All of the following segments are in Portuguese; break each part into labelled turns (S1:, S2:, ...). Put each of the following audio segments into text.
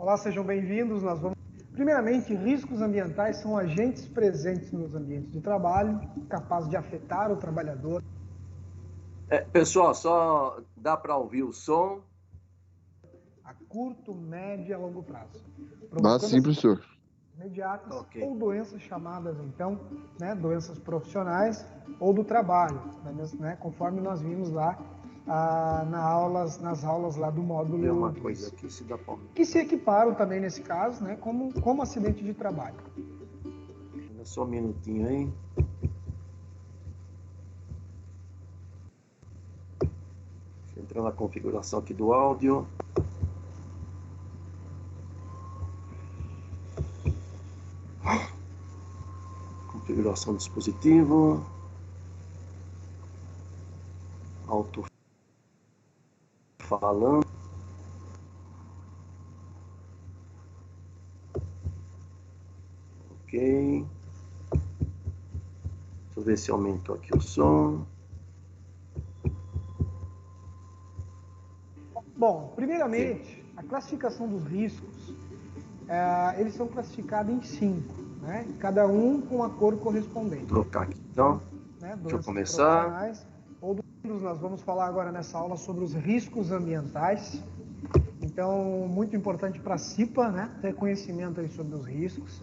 S1: Olá, sejam bem-vindos. Primeiramente, riscos ambientais são agentes presentes nos ambientes de trabalho, capazes de afetar o trabalhador.
S2: Pessoal, só dá para ouvir o som?
S1: A curto, médio e longo prazo.
S3: Dá sim, professor.
S1: Imediatas
S2: Okay.
S1: ou doenças chamadas, então, doenças profissionais ou do trabalho, conforme nós vimos lá nas aulas lá do módulo
S2: Ver uma
S1: 2,
S2: coisa aqui, se dá pra...
S1: que se equiparam também nesse caso, como acidente de trabalho.
S2: Só um minutinho aí. Deixa eu entrar na configuração aqui do áudio. Configuração do dispositivo. Alto-falando. Ok. Deixa eu ver se aumentou aqui o som.
S1: Bom, primeiramente, a classificação dos riscos, eles são classificados em 5, cada um com a cor correspondente.
S2: Vou trocar aqui, então. Deixa eu começar.
S1: Nós vamos falar agora nessa aula sobre os riscos ambientais. Então, muito importante para a CIPA, ter conhecimento aí sobre os riscos.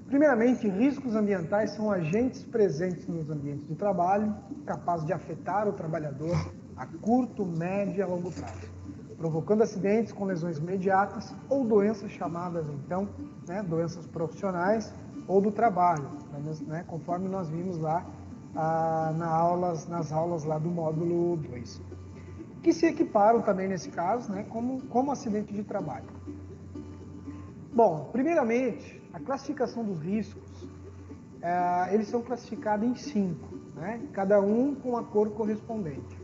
S1: Primeiramente, riscos ambientais são agentes presentes nos ambientes de trabalho, capazes de afetar o trabalhador a curto, médio e longo prazo, provocando acidentes com lesões imediatas ou doenças chamadas, então, doenças profissionais ou do trabalho, conforme nós vimos lá nas aulas lá do módulo 2, que se equiparam também nesse caso, como acidente de trabalho. Bom, primeiramente, a classificação dos riscos, eles são classificados em 5, cada um com a cor correspondente.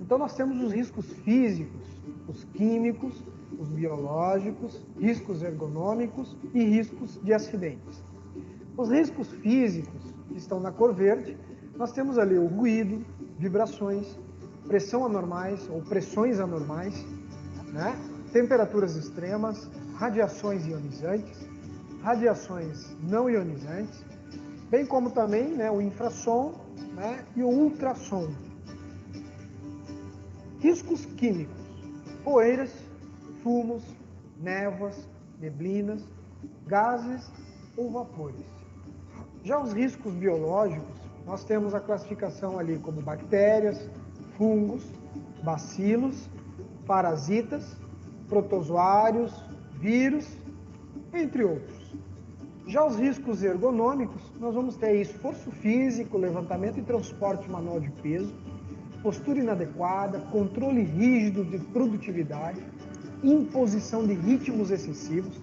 S1: Então, nós temos os riscos físicos, os químicos, os biológicos, riscos ergonômicos e riscos de acidentes. Os riscos físicos, que estão na cor verde, nós temos ali o ruído, vibrações, pressão anormais ou pressões anormais, temperaturas extremas, radiações ionizantes, radiações não ionizantes, bem como também o infrassom e o ultrassom. Riscos químicos, poeiras, fumos, névoas, neblinas, gases ou vapores. Já os riscos biológicos, nós temos a classificação ali como bactérias, fungos, bacilos, parasitas, protozoários, vírus, entre outros. Já os riscos ergonômicos, nós vamos ter esforço físico, levantamento e transporte manual de peso, postura inadequada, controle rígido de produtividade, imposição de ritmos excessivos,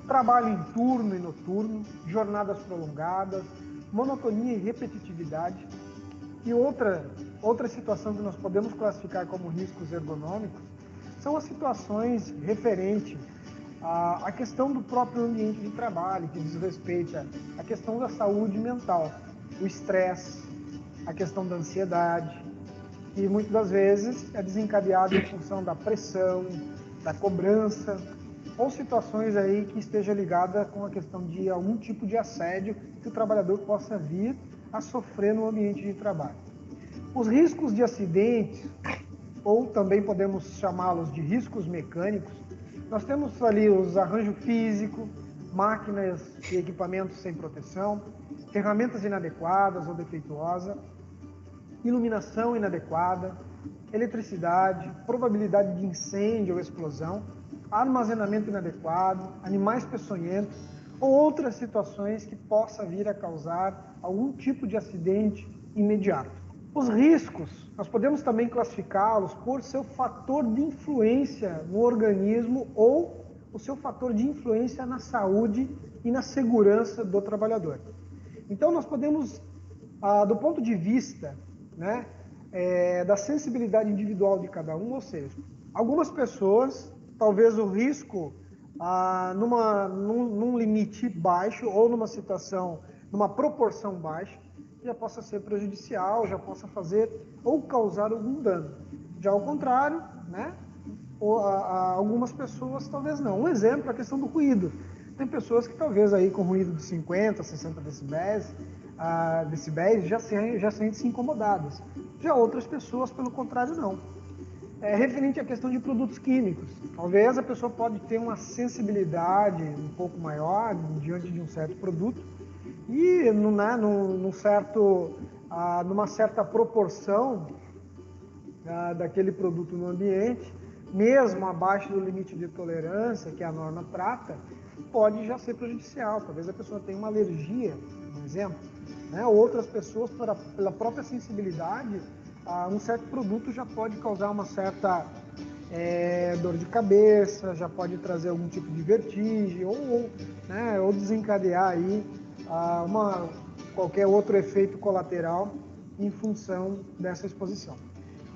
S1: trabalho em turno e noturno, jornadas prolongadas, monotonia e repetitividade. E outra situação que nós podemos classificar como riscos ergonômicos são as situações referentes à questão do próprio ambiente de trabalho, que diz respeito à questão da saúde mental, o estresse, a questão da ansiedade, que muitas das vezes é desencadeado em função da pressão, da cobrança, ou situações aí que esteja ligada com a questão de algum tipo de assédio que o trabalhador possa vir a sofrer no ambiente de trabalho. Os riscos de acidentes, ou também podemos chamá-los de riscos mecânicos, nós temos ali os arranjos físicos, máquinas e equipamentos sem proteção, ferramentas inadequadas ou defeituosas, iluminação inadequada, eletricidade, probabilidade de incêndio ou explosão, armazenamento inadequado, animais peçonhentos ou outras situações que possa vir a causar algum tipo de acidente imediato. Os riscos, nós podemos também classificá-los por seu fator de influência no organismo ou o seu fator de influência na saúde e na segurança do trabalhador. Então, nós podemos, do ponto de vista da sensibilidade individual de cada um, ou seja, algumas pessoas, talvez o risco num limite baixo ou numa situação, numa proporção baixa, já possa ser prejudicial, já possa fazer ou causar algum dano. Já ao contrário, algumas pessoas talvez não. Um exemplo é a questão do ruído. Tem pessoas que talvez aí com ruído de 50, 60 decibéis já sentem-se incomodadas. Já outras pessoas, pelo contrário, não. Referente à questão de produtos químicos, talvez a pessoa pode ter uma sensibilidade um pouco maior diante de um certo produto e numa certa proporção daquele produto no ambiente, mesmo abaixo do limite de tolerância que a norma trata, pode já ser prejudicial. Talvez a pessoa tenha uma alergia, por exemplo, né? Outras pessoas, pela própria sensibilidade, um certo produto já pode causar uma certa dor de cabeça, já pode trazer algum tipo de vertigem ou desencadear aí qualquer outro efeito colateral em função dessa exposição.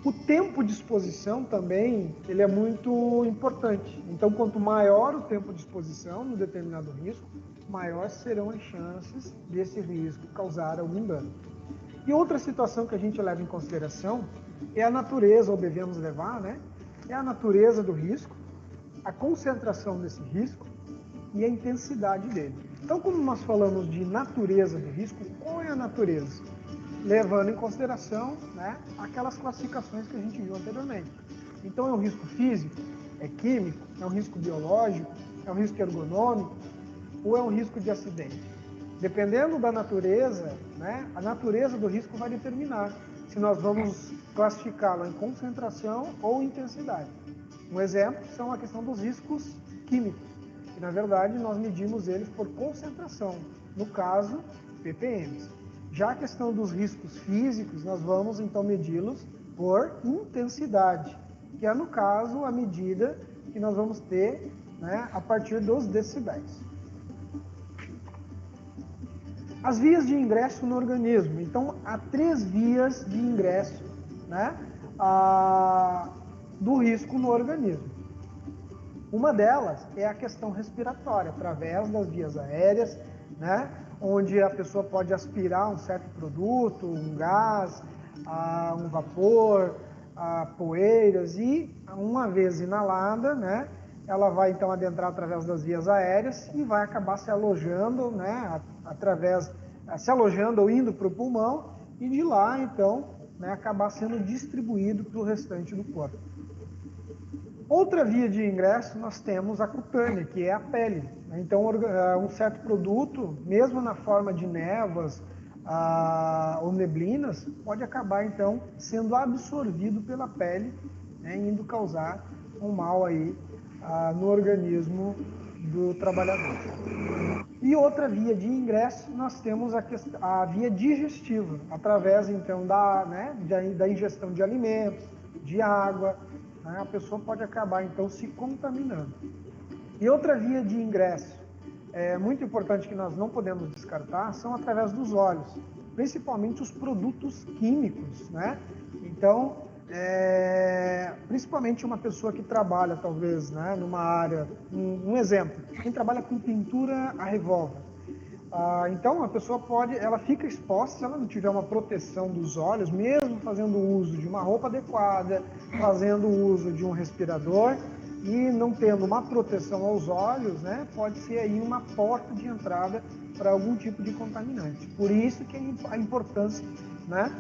S1: O tempo de exposição também ele é muito importante. Então, quanto maior o tempo de exposição no determinado risco, maiores serão as chances desse risco causar algum dano. E outra situação que a gente leva em consideração é a natureza, ou devemos levar, né? É a natureza do risco, a concentração desse risco e a intensidade dele. Então, como nós falamos de natureza do risco, qual é a natureza? Levando em consideração, né, aquelas classificações que a gente viu anteriormente. Então, é um risco físico, é químico, é um risco biológico, é um risco ergonômico ou é um risco de acidente? Dependendo da natureza, né, a natureza do risco vai determinar se nós vamos classificá-lo em concentração ou intensidade. Um exemplo são a questão dos riscos químicos, que na verdade nós medimos eles por concentração, no caso, ppm. Já a questão dos riscos físicos, nós vamos então medi-los por intensidade, que é no caso a medida que nós vamos ter, né, a partir dos decibéis. As vias de ingresso no organismo. Então, há 3 vias de ingresso, né, do risco no organismo. Uma delas é a questão respiratória, através das vias aéreas, né, onde a pessoa pode aspirar um certo produto, um gás, um vapor, poeiras, e uma vez inalada, né, ela vai então adentrar através das vias aéreas e vai acabar se alojando, né, se alojando ou indo para o pulmão, e de lá então, né, acabar sendo distribuído para o restante do corpo. Outra via de ingresso nós temos a cutânea, que é a pele. Então, um certo produto, mesmo na forma de névoas ou neblinas, pode acabar então sendo absorvido pela pele, né, indo causar um mal aí no organismo do trabalhador. E outra via de ingresso nós temos a via digestiva, através então da ingestão de alimentos, de água. A pessoa pode acabar então se contaminando. E outra via de ingresso muito importante que nós não podemos descartar são através dos olhos, principalmente os produtos químicos, né? Então, principalmente uma pessoa que trabalha talvez, né, numa área, um exemplo, quem trabalha com pintura a revólver. Então a pessoa ela fica exposta se ela não tiver uma proteção dos olhos, mesmo fazendo uso de uma roupa adequada, fazendo uso de um respirador e não tendo uma proteção aos olhos, né, pode ser aí uma porta de entrada para algum tipo de contaminante. Por isso que a importância, né,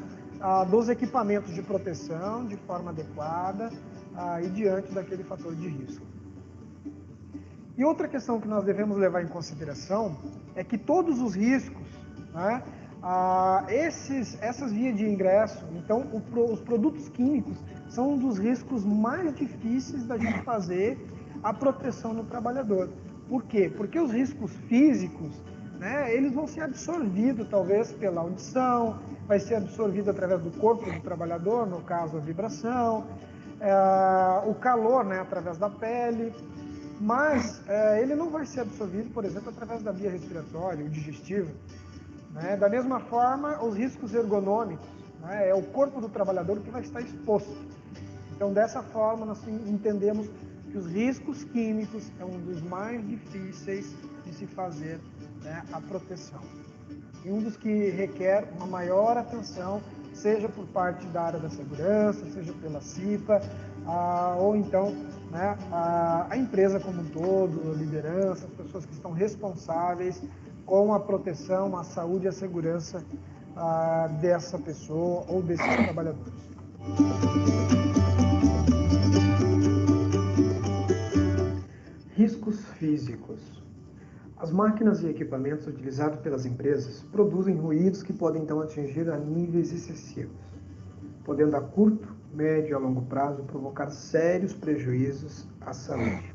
S1: dos equipamentos de proteção de forma adequada e diante daquele fator de risco. E outra questão que nós devemos levar em consideração é que todos os riscos, né, essas vias de ingresso, então os produtos químicos são um dos riscos mais difíceis da gente fazer a proteção no trabalhador. Por quê? Porque os riscos físicos, né, eles vão ser absorvidos talvez pela audição, vai ser absorvido através do corpo do trabalhador, no caso a vibração, o calor, né, através da pele. Mas ele não vai ser absorvido, por exemplo, através da via respiratória, o digestivo. Né? Da mesma forma, os riscos ergonômicos, né? É o corpo do trabalhador que vai estar exposto. Então, dessa forma, nós entendemos que os riscos químicos é um dos mais difíceis de se fazer, né, a proteção. E um dos que requer uma maior atenção, seja por parte da área da segurança, seja pela CIPA, ou então, né, a empresa como um todo, a liderança, as pessoas que estão responsáveis com a proteção, a saúde e a segurança dessa pessoa ou desses trabalhadores. Riscos físicos. As máquinas e equipamentos utilizados pelas empresas produzem ruídos que podem então atingir a níveis excessivos, podendo a curto, médio e a longo prazo provocar sérios prejuízos à saúde.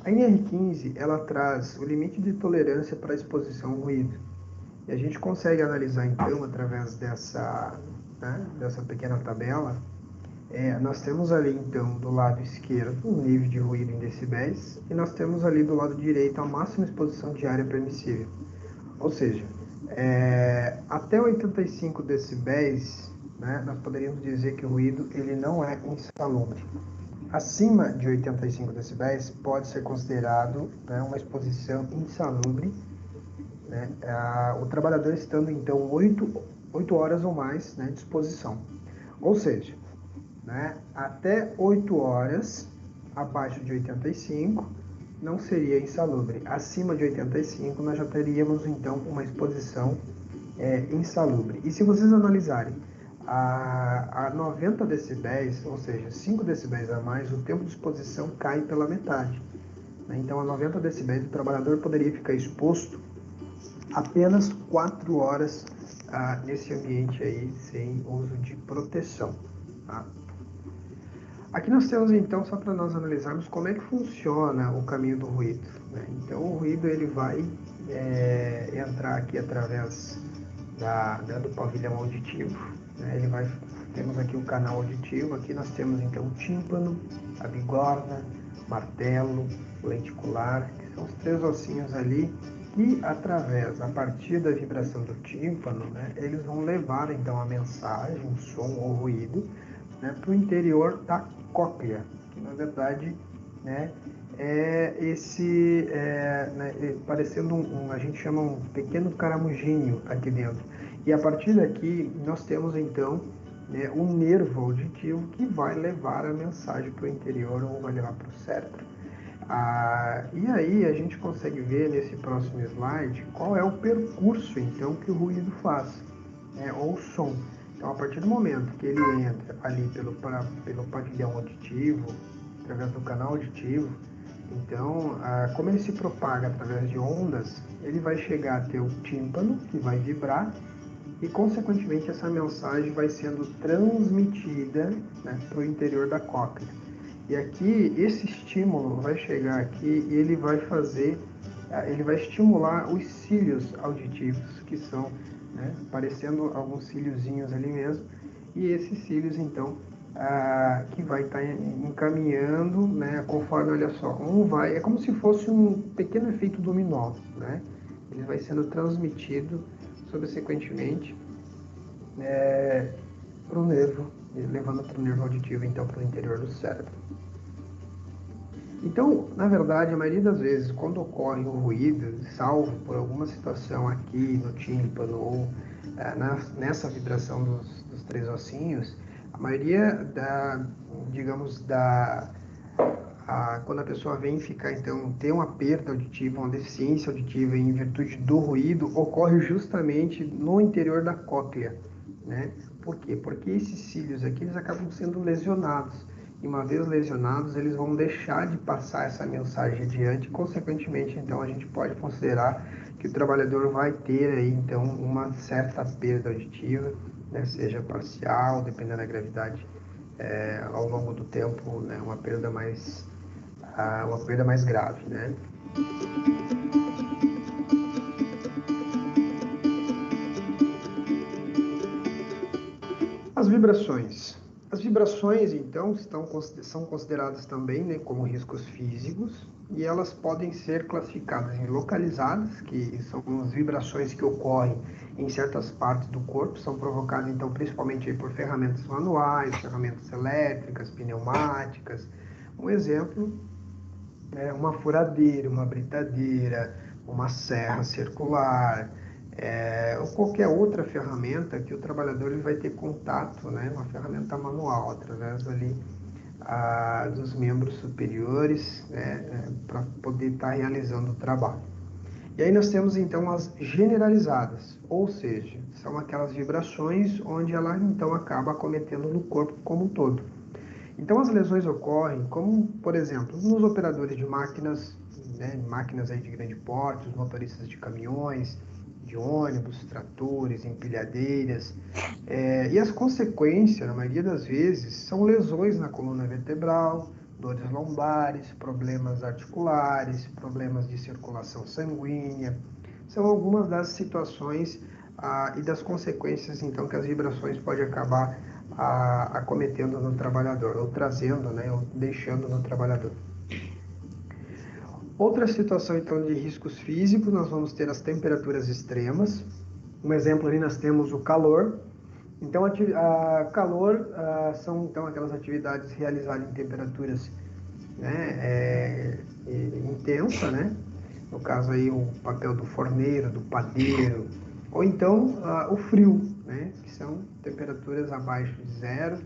S1: A NR15 ela traz o limite de tolerância para a exposição ao ruído. E a gente consegue analisar então através dessa pequena tabela. Nós temos ali então do lado esquerdo o nível de ruído em decibéis e nós temos ali do lado direito a máxima exposição diária permissível. Ou seja, até 85 decibéis, né, nós poderíamos dizer que o ruído ele não é insalubre. Acima de 85 decibéis pode ser considerado, né, uma exposição insalubre, né, o trabalhador estando então 8 horas ou mais, né, de exposição. Ou seja, né, até 8 horas abaixo de 85 não seria insalubre. Acima de 85 nós já teríamos então uma exposição insalubre. E se vocês analisarem a 90 decibéis, ou seja, 5 decibéis a mais, o tempo de exposição cai pela metade. Então, a 90 decibéis, o trabalhador poderia ficar exposto apenas 4 horas nesse ambiente aí, sem uso de proteção. Tá? Aqui nós temos, então, só para nós analisarmos como é que funciona o caminho do ruído. Né? Então, o ruído ele vai entrar aqui através do pavilhão auditivo. Né? Temos aqui o canal auditivo, aqui nós temos, então, o tímpano, a bigorna, martelo, lenticular, que são os 3 ossinhos ali, que a partir da vibração do tímpano, né, eles vão levar, então, a mensagem, o som ou ruído, né, para o interior da cóclea, que na verdade, né, parecendo a gente chama um pequeno caramujinho aqui dentro. E a partir daqui nós temos então, né, um nervo auditivo que vai levar a mensagem para o interior ou vai levar para o cérebro. E aí a gente consegue ver nesse próximo slide qual é o percurso então que o ruído faz, né, ou o som. Então, a partir do momento que ele entra ali pelo pavilhão auditivo, através do canal auditivo, então, como ele se propaga através de ondas, ele vai chegar até o tímpano, que vai vibrar, e, consequentemente, essa mensagem vai sendo transmitida, né, para o interior da cóclea. E aqui, esse estímulo vai chegar aqui e ele vai estimular os cílios auditivos, que são, né, parecendo alguns cíliozinhos ali mesmo, e esses cílios, então, que vai estar encaminhando, né, conforme, olha só, é como se fosse um pequeno efeito dominó, né? Ele vai sendo transmitido subsequentemente para o nervo, levando para o nervo auditivo, então, para o interior do cérebro. Então, na verdade, a maioria das vezes, quando ocorre um ruído, salvo por alguma situação aqui no tímpano ou nessa vibração dos 3 ossinhos, a maioria quando a pessoa vem ficar, então, ter uma perda auditiva, uma deficiência auditiva em virtude do ruído, ocorre justamente no interior da cóclea, né? Por quê? Porque esses cílios aqui, eles acabam sendo lesionados. E uma vez lesionados, eles vão deixar de passar essa mensagem adiante, e, consequentemente, então, a gente pode considerar que o trabalhador vai ter aí, então, uma certa perda auditiva, né? Seja parcial, dependendo da gravidade, ao longo do tempo, né? Uma perda mais grave, né? As vibrações. As vibrações, então, são consideradas também, né, como riscos físicos, e elas podem ser classificadas em localizadas, que são as vibrações que ocorrem em certas partes do corpo, são provocadas, então, principalmente por ferramentas manuais, ferramentas elétricas, pneumáticas. Um exemplo é uma furadeira, uma britadeira, uma serra circular,
S3: ou qualquer outra ferramenta que o trabalhador ele vai ter contato, né, uma ferramenta manual, através ali dos membros superiores, né, para poder estar realizando o trabalho. E aí nós temos então as generalizadas, ou seja, são aquelas vibrações onde ela então acaba acometendo no corpo como um todo. Então as lesões ocorrem como, por exemplo, nos operadores de máquinas, né, máquinas aí de grande porte, os motoristas de caminhões, de ônibus, tratores, empilhadeiras, e as consequências, na maioria das vezes, são lesões na coluna vertebral, dores lombares, problemas articulares, problemas de circulação sanguínea. São algumas das situações e das consequências, então, que as vibrações podem acabar acometendo no trabalhador, ou trazendo, né, ou deixando no trabalhador. Outra situação, então, de riscos físicos, nós vamos ter as temperaturas extremas. Um exemplo ali nós temos o calor. Então, calor são então aquelas atividades realizadas em temperaturas, né, intensa, né? No caso aí o papel do forneiro, do padeiro, ou então o frio, né? Que são temperaturas abaixo de zero,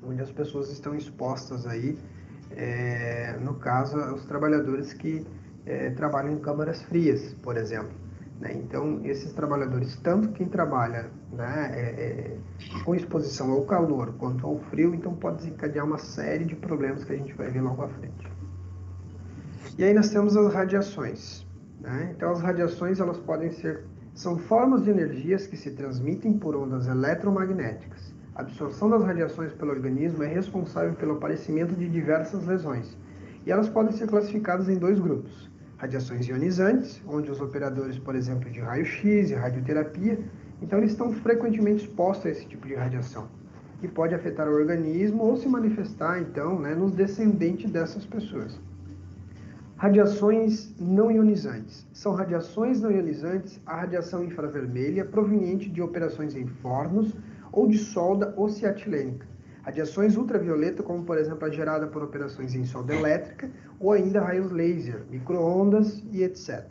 S3: onde as pessoas estão expostas aí, no caso, os trabalhadores que trabalham em câmaras frias, por exemplo. Então, esses trabalhadores, tanto quem trabalha, né, com exposição ao calor quanto ao frio, então pode desencadear uma série de problemas que a gente vai ver logo à frente. E aí nós temos as radiações. Né? Então, as radiações elas são formas de energias que se transmitem por ondas eletromagnéticas. A absorção das radiações pelo organismo é responsável pelo aparecimento de diversas lesões. E elas podem ser classificadas em dois grupos. Radiações ionizantes, onde os operadores, por exemplo, de raio-x e radioterapia, então eles estão frequentemente expostos a esse tipo de radiação, que pode afetar o organismo ou se manifestar, então, né, nos descendentes dessas pessoas. Radiações não ionizantes. São radiações não ionizantes a radiação infravermelha proveniente de operações em fornos ou de solda ociatilênica. Radiações ultravioleta, como por exemplo a gerada por operações em solda elétrica, ou ainda raios laser, micro-ondas e etc.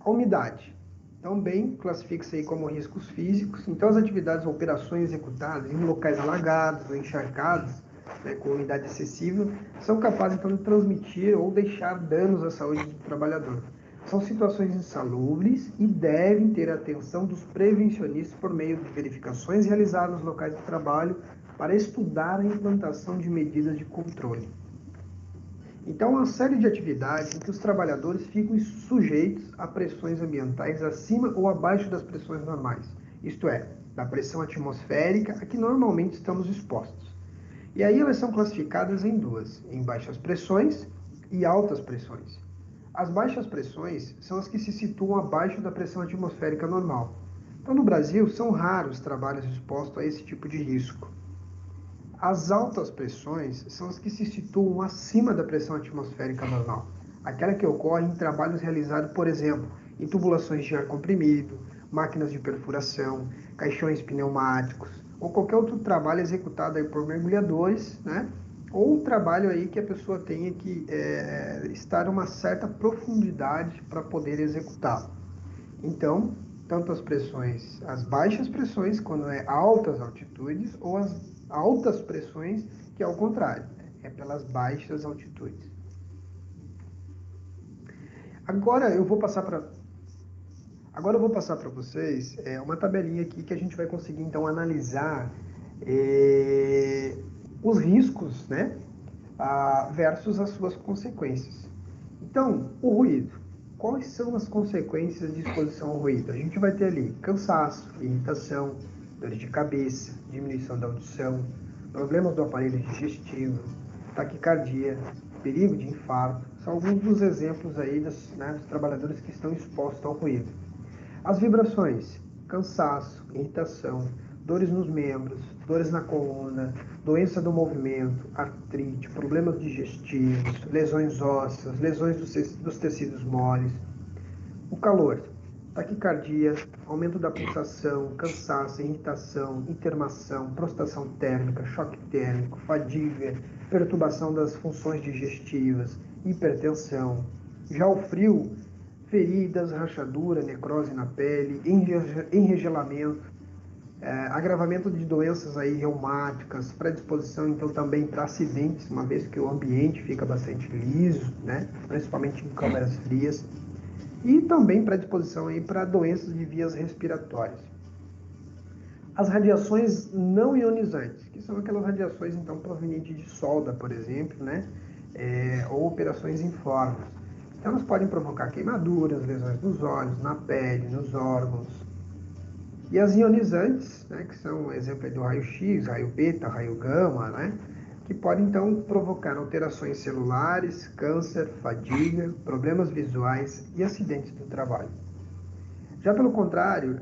S3: A umidade. Também classifica-se aí como riscos físicos. Então as atividades ou operações executadas em locais alagados ou encharcados, né, com umidade excessiva, são capazes então de transmitir ou deixar danos à saúde do trabalhador. São situações insalubres e devem ter a atenção dos prevencionistas por meio de verificações realizadas nos locais de trabalho para estudar a implantação de medidas de controle. Então, uma série de atividades em que os trabalhadores ficam sujeitos a pressões ambientais acima ou abaixo das pressões normais, isto é, da pressão atmosférica a que normalmente estamos expostos. E aí elas são classificadas em duas, em baixas pressões e altas pressões. As baixas pressões são as que se situam abaixo da pressão atmosférica normal. Então, no Brasil, são raros os trabalhos expostos a esse tipo de risco. As altas pressões são as que se situam acima da pressão atmosférica normal, aquela que ocorre em trabalhos realizados, por exemplo, em tubulações de ar comprimido, máquinas de perfuração, caixões pneumáticos, ou qualquer outro trabalho executado aí por mergulhadores, né? Ou um trabalho aí que a pessoa tenha que estar a uma certa profundidade para poder executá-lo. Então, tanto as pressões, as baixas pressões, quando é altas altitudes, ou as altas pressões, que é o contrário, é pelas baixas altitudes. Agora eu vou passar para vocês uma tabelinha aqui que a gente vai conseguir então analisar os riscos, né, versus as suas consequências. Então, o ruído. Quais são as consequências de exposição ao ruído? A gente vai ter ali cansaço, irritação, dores de cabeça, diminuição da audição, problemas do aparelho digestivo, taquicardia, perigo de infarto. São alguns dos exemplos aí dos trabalhadores que estão expostos ao ruído. As vibrações, cansaço, irritação, dores nos membros, dores na coluna, doença do movimento, artrite, problemas digestivos, lesões ósseas, lesões dos tecidos moles. O calor, taquicardia, aumento da pulsação, cansaço, irritação, intermação, prostração térmica, choque térmico, fadiga, perturbação das funções digestivas, hipertensão. Já o frio, feridas, rachadura, necrose na pele, enregelamento, agravamento de doenças aí reumáticas, predisposição então também para acidentes, uma vez que o ambiente fica bastante liso, né? Principalmente em câmaras frias, e também predisposição aí para doenças de vias respiratórias. As radiações não ionizantes, que são aquelas radiações então provenientes de solda, por exemplo, né? Ou operações em fornos. Então, elas podem provocar queimaduras, lesões nos olhos, na pele, nos órgãos. E as ionizantes, né, que são exemplo do raio-x, raio beta, raio gama, né, que podem então provocar alterações celulares, câncer, fadiga, problemas visuais e acidentes do trabalho. Já pelo contrário,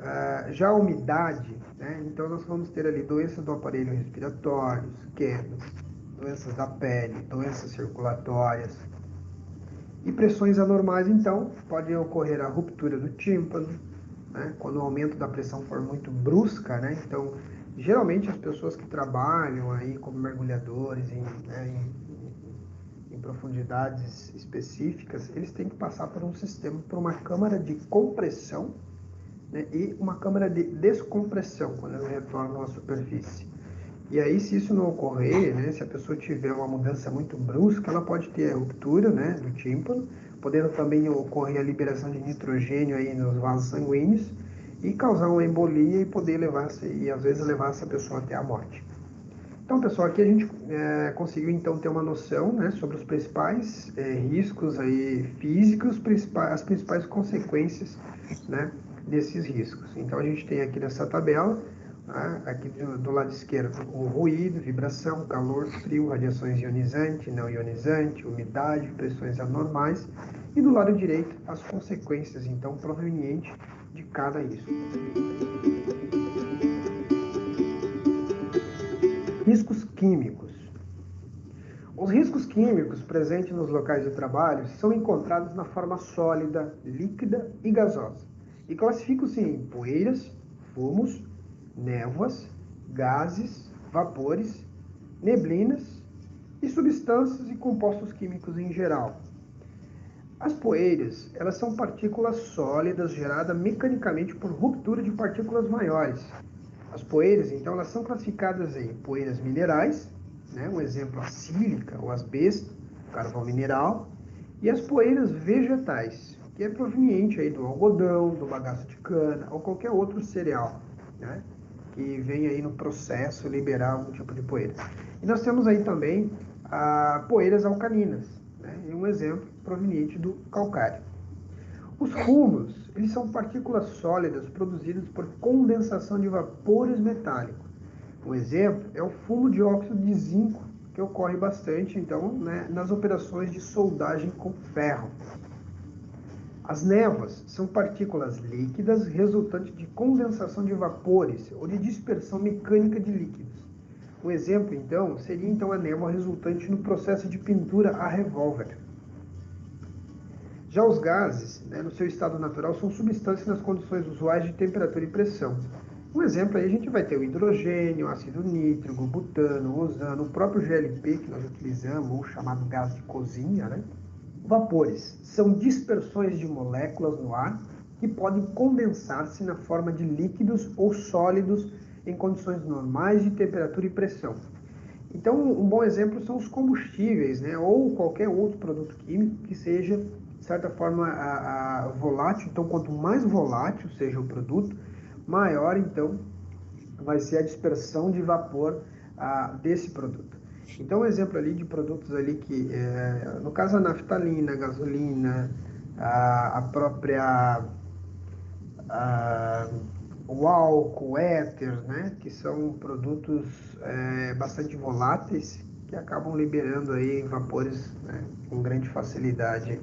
S3: já a umidade, né, então nós vamos ter ali doenças do aparelho respiratório, quedas, doenças da pele, doenças circulatórias. E pressões anormais, então, pode ocorrer a ruptura do tímpano, né, quando o aumento da pressão for muito brusca, né? Então, geralmente as pessoas que trabalham aí como mergulhadores em profundidades específicas, eles têm que passar por um sistema, por uma câmara de compressão, né, e uma câmara de descompressão, quando eles retornam à superfície. E aí, se isso não ocorrer, né, se a pessoa tiver uma mudança muito brusca, ela pode ter a ruptura, né, do tímpano, podendo também ocorrer a liberação de nitrogênio aí nos vasos sanguíneos e causar uma embolia e poder e às vezes levar essa pessoa até a morte. Então, pessoal, aqui a gente conseguiu então ter uma noção, né, sobre os principais riscos aí físicos, as principais consequências, né, desses riscos. Então, a gente tem aqui nessa tabela, aqui do lado esquerdo, o ruído, vibração, calor, frio, radiações ionizantes, não ionizantes, umidade, pressões anormais, e do lado direito, as consequências, então, provenientes de cada risco. Riscos químicos. Os riscos químicos presentes nos locais de trabalho são encontrados na forma sólida, líquida e gasosa, e classificam-se em poeiras, fumos, névoas, gases, vapores, neblinas e substâncias e compostos químicos em geral. As poeiras, elas são partículas sólidas geradas mecanicamente por ruptura de partículas maiores. As poeiras, então, elas são classificadas em poeiras minerais, né, um exemplo a sílica, o asbesto, carvão mineral, e as poeiras vegetais, que é proveniente aí do algodão, do bagaço de cana ou qualquer outro cereal, né, que vem aí no processo liberar algum tipo de poeira. E nós temos aí também poeiras alcalinas, né, e um exemplo proveniente do calcário. Os cúmulos, eles são partículas sólidas produzidas por condensação de vapores metálicos. Um exemplo é o fumo de óxido de zinco, que ocorre bastante, então, né, nas operações de soldagem com ferro. As névoas são partículas líquidas resultantes de condensação de vapores ou de dispersão mecânica de líquidos. Um exemplo, então, seria então a névoa resultante no processo de pintura a revólver. Já os gases, né, no seu estado natural, são substâncias nas condições usuais de temperatura e pressão. Um exemplo aí a gente vai ter o hidrogênio, ácido nítrico, o butano, o ozano, o próprio GLP que nós utilizamos, ou chamado gás de cozinha, né? Vapores são dispersões de moléculas no ar que podem condensar-se na forma de líquidos ou sólidos em condições normais de temperatura e pressão. Então, um bom exemplo são os combustíveis, né, ou qualquer outro produto químico que seja, de certa forma, volátil. Então, quanto mais volátil seja o produto, maior, então, vai ser a dispersão de vapor desse produto. Então, um exemplo ali de produtos ali que, no caso, a naftalina, a gasolina, a própria... o álcool, o éter, né, que são produtos bastante voláteis que acabam liberando aí vapores, né, com grande facilidade.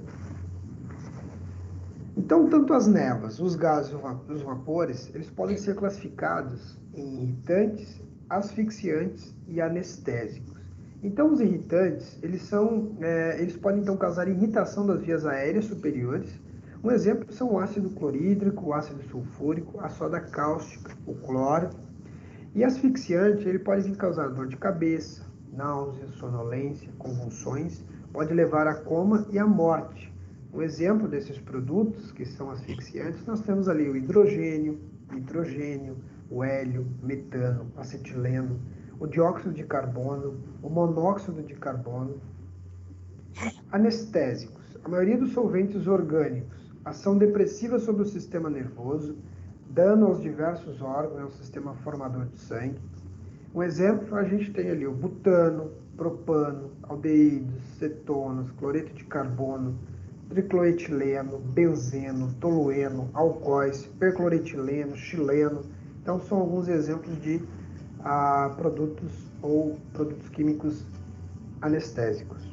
S3: Então, tanto as névoas, os gases e os vapores, eles podem ser classificados em irritantes, asfixiantes e anestésicos. Então, os irritantes, eles podem então causar irritação das vias aéreas superiores. Um exemplo são o ácido clorídrico, o ácido sulfúrico, a soda cáustica, o cloro. E asfixiante, ele pode causar dor de cabeça, náusea, sonolência, convulsões, pode levar a coma e à morte, Um exemplo desses produtos que são asfixiantes, nós temos ali o hidrogênio, nitrogênio, o hélio, metano, acetileno, o dióxido de carbono, o monóxido de carbono. Anestésicos. A maioria dos solventes orgânicos, ação depressiva sobre o sistema nervoso, dano aos diversos órgãos, ao sistema formador de sangue. Um exemplo, a gente tem ali o butano, propano, aldeídos, cetonas, cloreto de carbono, tricloetileno, benzeno, tolueno, alcoóis, percloretileno, xileno. Então, são alguns exemplos de produtos ou produtos químicos anestésicos.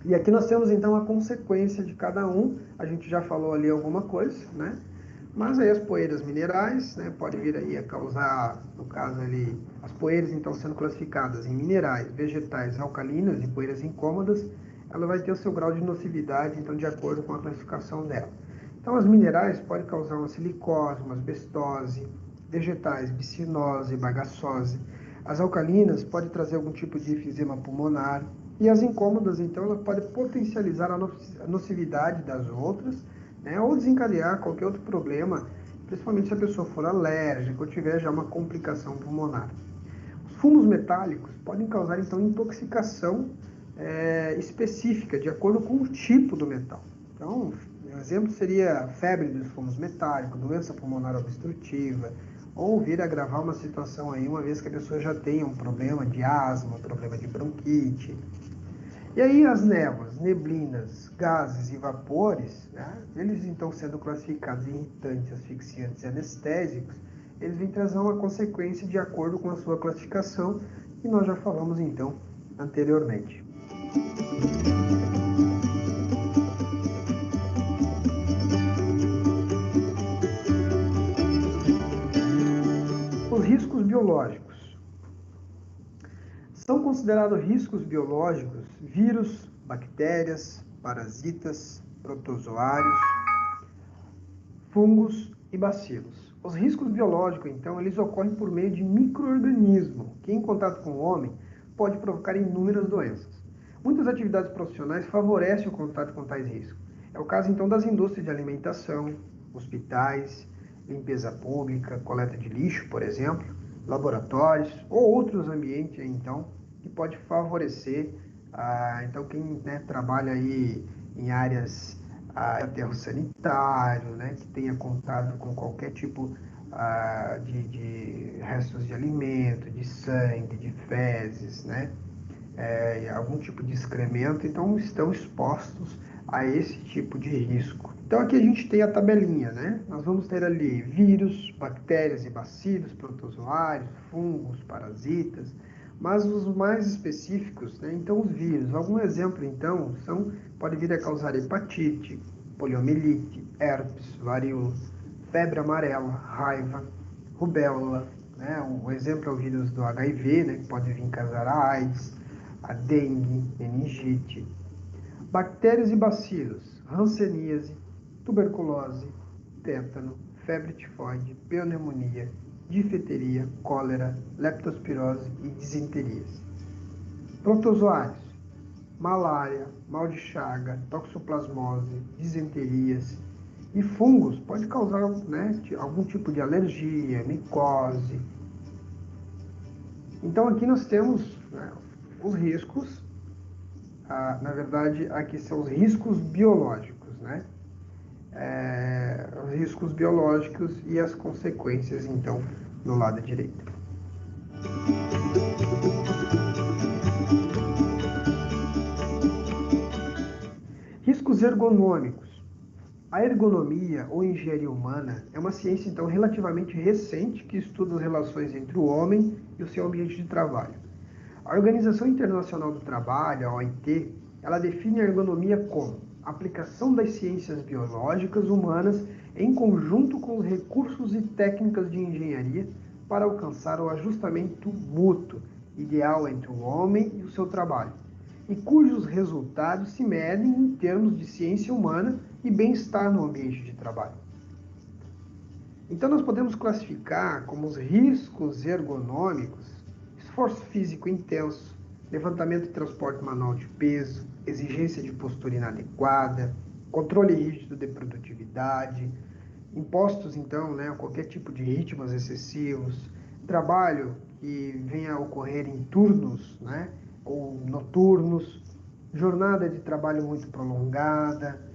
S3: E aqui nós temos, então, a consequência de cada um. A gente já falou ali alguma coisa, né? Mas aí as poeiras minerais, né, pode vir aí a causar, no caso ali, as poeiras então sendo classificadas em minerais, vegetais, alcalinas e poeiras incômodas, ela vai ter o seu grau de nocividade, então, de acordo com a classificação dela. Então, as minerais podem causar uma silicose, uma asbestose, vegetais, bicinose, bagaçose. As alcalinas podem trazer algum tipo de efizema pulmonar. E as incômodas, então, ela pode potencializar a nocividade das outras, né, ou desencadear qualquer outro problema, principalmente se a pessoa for alérgica ou tiver já uma complicação pulmonar. Os fumos metálicos podem causar, então, intoxicação específica, de acordo com o tipo do metal. Então, um exemplo seria febre dos fumos metálicos, doença pulmonar obstrutiva, ou vir a agravar uma situação aí, uma vez que a pessoa já tenha um problema de asma, problema de bronquite. E aí as névoas, neblinas, gases e vapores, né, eles então sendo classificados em irritantes, asfixiantes e anestésicos, eles vêm trazer uma consequência de acordo com a sua classificação, que nós já falamos então anteriormente. Os riscos biológicos. São considerados riscos biológicos vírus, bactérias, parasitas, protozoários, fungos e bacilos. Os riscos biológicos, então, eles ocorrem por meio de micro-organismos, que em contato com o homem pode provocar inúmeras doenças. Muitas atividades profissionais favorecem o contato com tais riscos. É o caso, então, das indústrias de alimentação, hospitais, limpeza pública, coleta de lixo, por exemplo, laboratórios ou outros ambientes, então, que pode favorecer, então, quem, né, trabalha aí em áreas de aterro sanitário, né, que tenha contato com qualquer tipo de restos de alimento, de sangue, de fezes, né, algum tipo de excremento, então estão expostos a esse tipo de risco. Então aqui a gente tem a tabelinha, né? Nós vamos ter ali vírus, bactérias e bacilos, protozoários, fungos, parasitas, mas os mais específicos, né? Então os vírus, algum exemplo então, pode vir a causar hepatite, poliomielite, herpes, varíola, febre amarela, raiva, rubéola, né? O exemplo é o vírus do HIV, né? Que pode vir causar a AIDS, a dengue, meningite, bactérias e bacilos, hanseníase, tuberculose, tétano, febre tifoide, pneumonia, difteria, cólera, leptospirose e disenterias. Protozoários, malária, mal de Chaga, toxoplasmose, disenterias. E fungos pode causar, né, algum tipo de alergia, micose. Então aqui nós temos, né, os riscos. Na verdade, aqui são os riscos biológicos, né? Os riscos biológicos e as consequências, então, do lado direito. Riscos ergonômicos. A ergonomia ou engenharia humana é uma ciência, então, relativamente recente que estuda as relações entre o homem e o seu ambiente de trabalho. A Organização Internacional do Trabalho, a OIT, ela define a ergonomia como a aplicação das ciências biológicas humanas em conjunto com os recursos e técnicas de engenharia para alcançar o ajustamento mútuo, ideal entre o homem e o seu trabalho, e cujos resultados se medem em termos de ciência humana e bem-estar no ambiente de trabalho. Então, nós podemos classificar como os riscos ergonômicos esforço físico intenso, levantamento e transporte manual de peso, exigência de postura inadequada, controle rígido de produtividade, impostos, então, né, qualquer tipo de ritmos excessivos, trabalho que venha a ocorrer em turnos, né, ou noturnos, jornada de trabalho muito prolongada,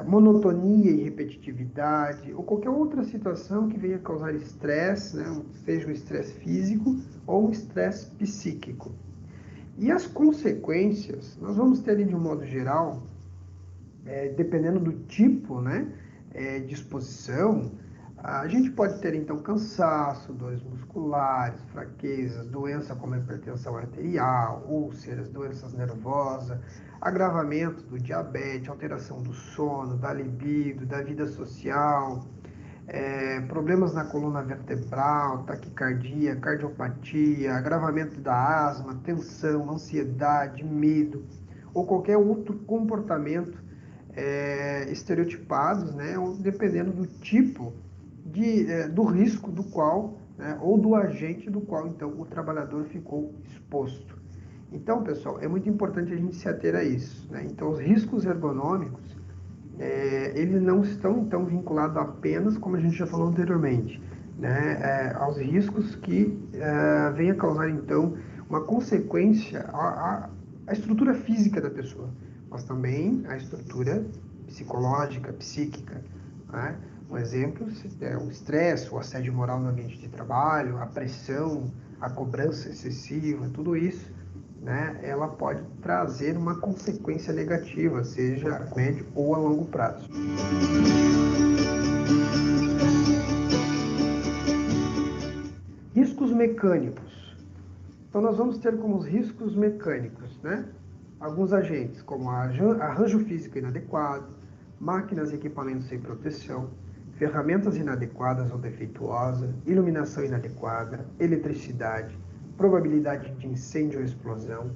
S3: monotonia e repetitividade, ou qualquer outra situação que venha causar estresse, né, seja um estresse físico ou um estresse psíquico. E as consequências, nós vamos ter de um modo geral, dependendo do tipo, né, de exposição, a gente pode ter então cansaço, dores musculares, fraquezas, doença como a hipertensão arterial, úlceras, doenças nervosas, agravamento do diabetes, alteração do sono, da libido, da vida social, problemas na coluna vertebral, taquicardia, cardiopatia, agravamento da asma, tensão, ansiedade, medo, ou qualquer outro comportamento estereotipados, né, ou dependendo do tipo do risco do qual, né, ou do agente do qual, então, o trabalhador ficou exposto. Então, pessoal, é muito importante a gente se ater a isso, né? Então, os riscos ergonômicos, eles não estão, então, vinculados apenas, como a gente já falou anteriormente, né, aos riscos que venha a causar, então, uma consequência à estrutura física da pessoa, mas também à estrutura psicológica, psíquica, né? Um exemplo é o estresse, o assédio moral no ambiente de trabalho, a pressão, a cobrança excessiva, tudo isso, né, ela pode trazer uma consequência negativa, seja a médio ou a longo prazo. Riscos mecânicos. Então, nós vamos ter como os riscos mecânicos, né, alguns agentes, como arranjo físico inadequado, máquinas e equipamentos sem proteção, ferramentas inadequadas ou defeituosas, iluminação inadequada, eletricidade, probabilidade de incêndio ou explosão,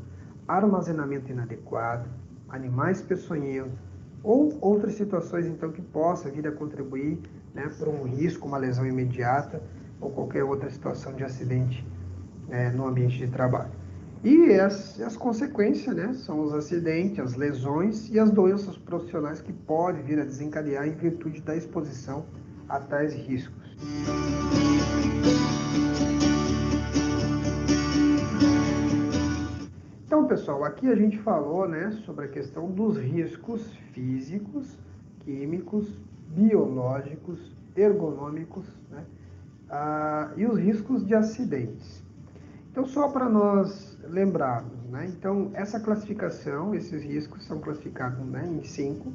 S3: armazenamento inadequado, animais peçonhentos, ou outras situações, então, que possa vir a contribuir, né, por um risco, uma lesão imediata, ou qualquer outra situação de acidente no ambiente de trabalho. E as consequências, né, são os acidentes, as lesões e as doenças profissionais que podem vir a desencadear em virtude da exposição a tais riscos. Então, pessoal, aqui a gente falou, né, sobre a questão dos riscos físicos, químicos, biológicos, ergonômicos, né, e os riscos de acidentes. Então, só para nós lembrarmos, né? Então, essa classificação, esses riscos são classificados, né, em 5.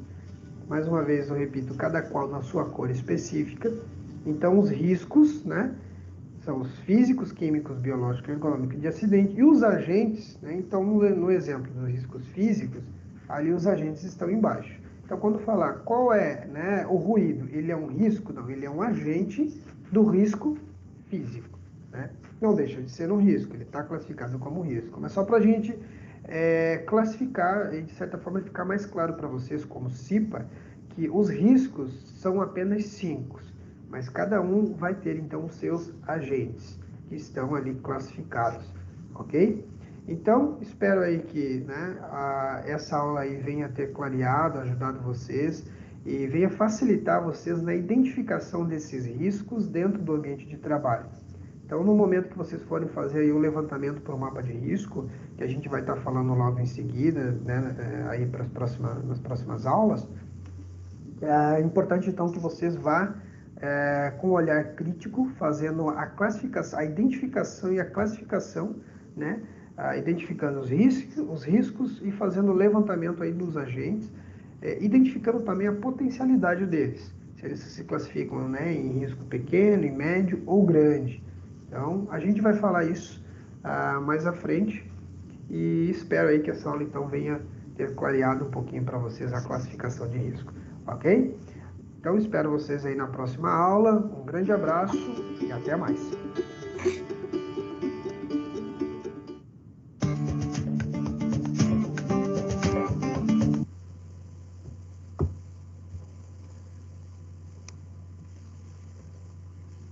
S3: Mais uma vez, eu repito, cada qual na sua cor específica. Então, os riscos, né, são os físicos, químicos, biológicos, ergonômicos de acidente. E os agentes, né? Então, no exemplo dos riscos físicos, ali os agentes estão embaixo. Então, quando falar qual é, né, o ruído, ele é um risco? Não, ele é um agente do risco físico, né? Não deixa de ser um risco, ele está classificado como risco. Mas só para a gente classificar e, de certa forma, ficar mais claro para vocês, como CIPA, que os riscos são apenas 5, mas cada um vai ter, então, os seus agentes, que estão ali classificados, ok? Então, espero aí que, né, essa aula aí venha ter clareado, ajudado vocês e venha facilitar vocês na identificação desses riscos dentro do ambiente de trabalho. Então, no momento que vocês forem fazer aí o levantamento para o mapa de risco, que a gente vai estar falando logo em seguida, né, aí nas próximas aulas, é importante então que vocês vá com um olhar crítico, fazendo a classificação, a identificação e a classificação, né, identificando os riscos e fazendo o levantamento aí dos agentes, identificando também a potencialidade deles, se eles se classificam, né, em risco pequeno, em médio ou grande. Então, a gente vai falar isso mais à frente e espero aí que essa aula então venha ter clareado um pouquinho para vocês a classificação de risco, ok? Então, espero vocês aí na próxima aula. Um grande abraço e até mais.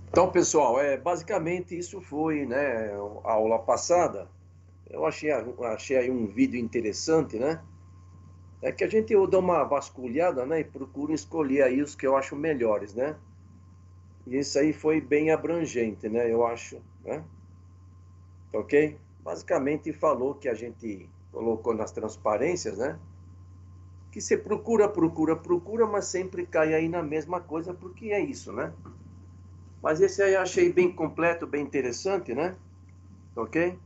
S2: Então, pessoal, basicamente isso foi, né, a aula passada. eu achei aí um vídeo interessante, né? É que a gente dá uma vasculhada, né? E procura escolher aí os que eu acho melhores, né? E isso aí foi bem abrangente, né? Eu acho, né? Ok? Basicamente falou que a gente colocou nas transparências, né? Que você procura, mas sempre cai aí na mesma coisa, porque é isso, né? Mas esse aí eu achei bem completo, bem interessante, né? Ok?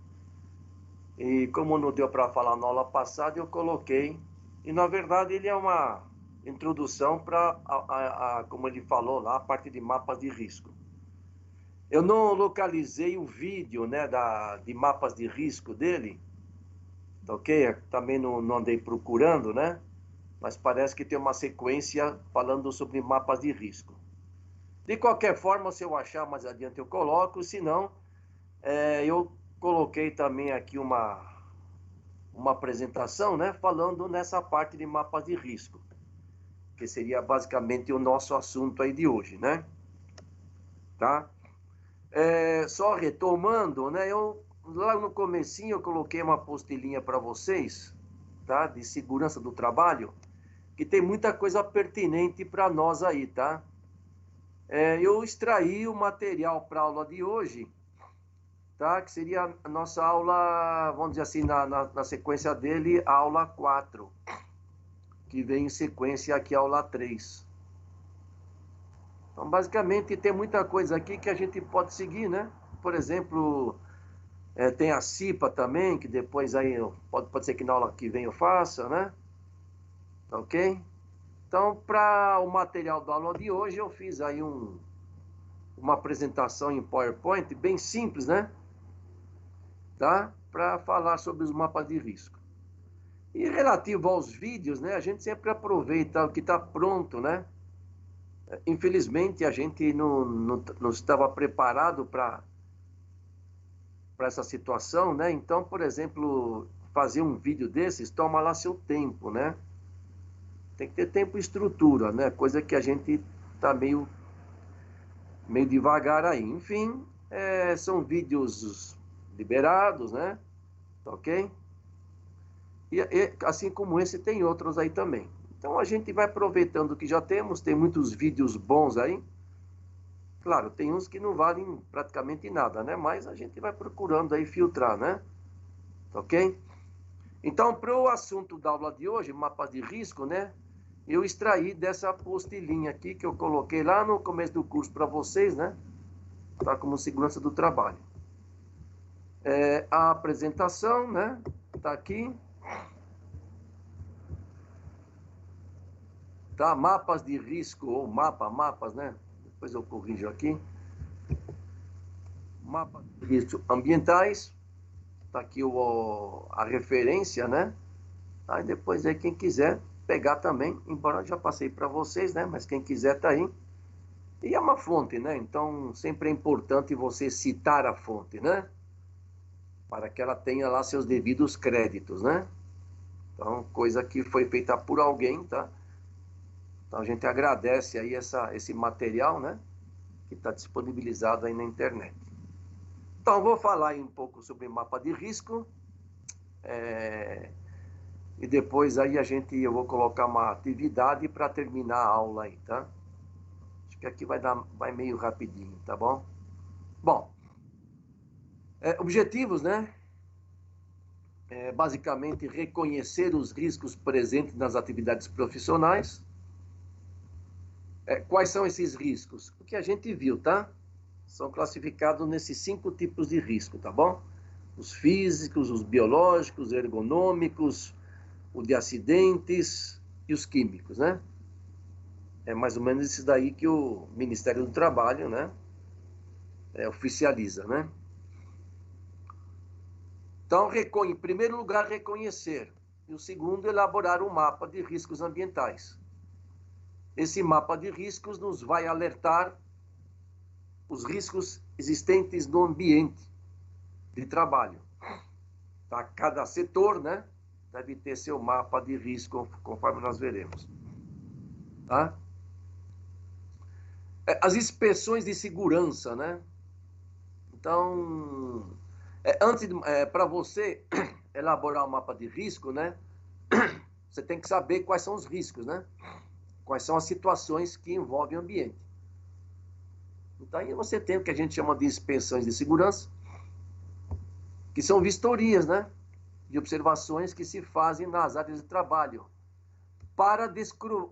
S2: E como não deu para falar na aula passada, eu coloquei. E na verdade ele é uma introdução para, como ele falou lá, a parte de mapas de risco. Eu não localizei o vídeo, né, de mapas de risco dele, ok? Também não andei procurando, né? Mas parece que tem uma sequência falando sobre mapas de risco. De qualquer forma, se eu achar mais adiante eu coloco, se não, eu coloquei também aqui uma apresentação, né, falando nessa parte de mapas de risco, que seria basicamente o nosso assunto aí de hoje, né? Tá? Só retomando, né, lá no comecinho eu coloquei uma apostilinha para vocês, tá, de segurança do trabalho, que tem muita coisa pertinente para nós aí, tá? Eu extraí o material para a aula de hoje, tá? Que seria a nossa aula, vamos dizer assim, na sequência dele, a aula 4, que vem em sequência aqui a aula 3. Então, basicamente, tem muita coisa aqui que a gente pode seguir, né? Por exemplo, tem a CIPA também, que depois aí pode ser que na aula que vem eu faça, né? Ok? Então, para o material da aula de hoje, eu fiz aí uma apresentação em PowerPoint bem simples, né? Tá? Para falar sobre os mapas de risco. E relativo aos vídeos, né? A gente sempre aproveita o que está pronto, né? Infelizmente, a gente não estava preparado para essa situação, né? Então, por exemplo, fazer um vídeo desses toma lá seu tempo, né? Tem que ter tempo e estrutura, né? Coisa que a gente está meio devagar aí. Enfim, são vídeos liberados, né? Ok? E assim como esse, tem outros aí também. Então a gente vai aproveitando o que já temos, tem muitos vídeos bons aí. Claro, tem uns que não valem praticamente nada, né? Mas a gente vai procurando aí filtrar, né? Ok? Então, para o assunto da aula de hoje, mapas de risco, né? Eu extraí dessa apostilinha aqui que eu coloquei lá no começo do curso para vocês, né? Tá como segurança do trabalho. A apresentação, né? Tá aqui. Tá? Mapas de risco, ou mapas, né? Depois eu corrijo aqui. Mapas de risco ambientais. Tá aqui a referência, né? Aí depois aí quem quiser pegar também, embora eu já passei para vocês, né? Mas quem quiser tá aí. E é uma fonte, né? Então sempre é importante você citar a fonte, né? Para que ela tenha lá seus devidos créditos, né? Então, coisa que foi feita por alguém, tá? Então a gente agradece aí esse material, né? Que está disponibilizado aí na internet. Então, vou falar aí um pouco sobre mapa de risco. E depois aí eu vou colocar uma atividade para terminar a aula aí, tá? Acho que aqui vai meio rapidinho, tá bom? Bom, objetivos, né? Basicamente reconhecer os riscos presentes nas atividades profissionais. Quais são esses riscos? O que a gente viu, tá? São classificados nesses 5 tipos de risco, tá bom? Os físicos, os biológicos, ergonômicos, o de acidentes e os químicos, né? É mais ou menos isso daí que o Ministério do Trabalho, né? Oficializa, né? Então, em primeiro lugar, reconhecer. E o segundo, elaborar um mapa de riscos ambientais. Esse mapa de riscos nos vai alertar os riscos existentes no ambiente de trabalho. Tá? Cada setor, né, deve ter seu mapa de risco, conforme nós veremos. Tá? As inspeções de segurança, né? Então, Para você elaborar um mapa de risco, né? Você tem que saber quais são os riscos, né? Quais são as situações que envolvem o ambiente. Então, aí você tem o que a gente chama de inspeções de segurança, que são vistorias, né? De observações que se fazem nas áreas de trabalho para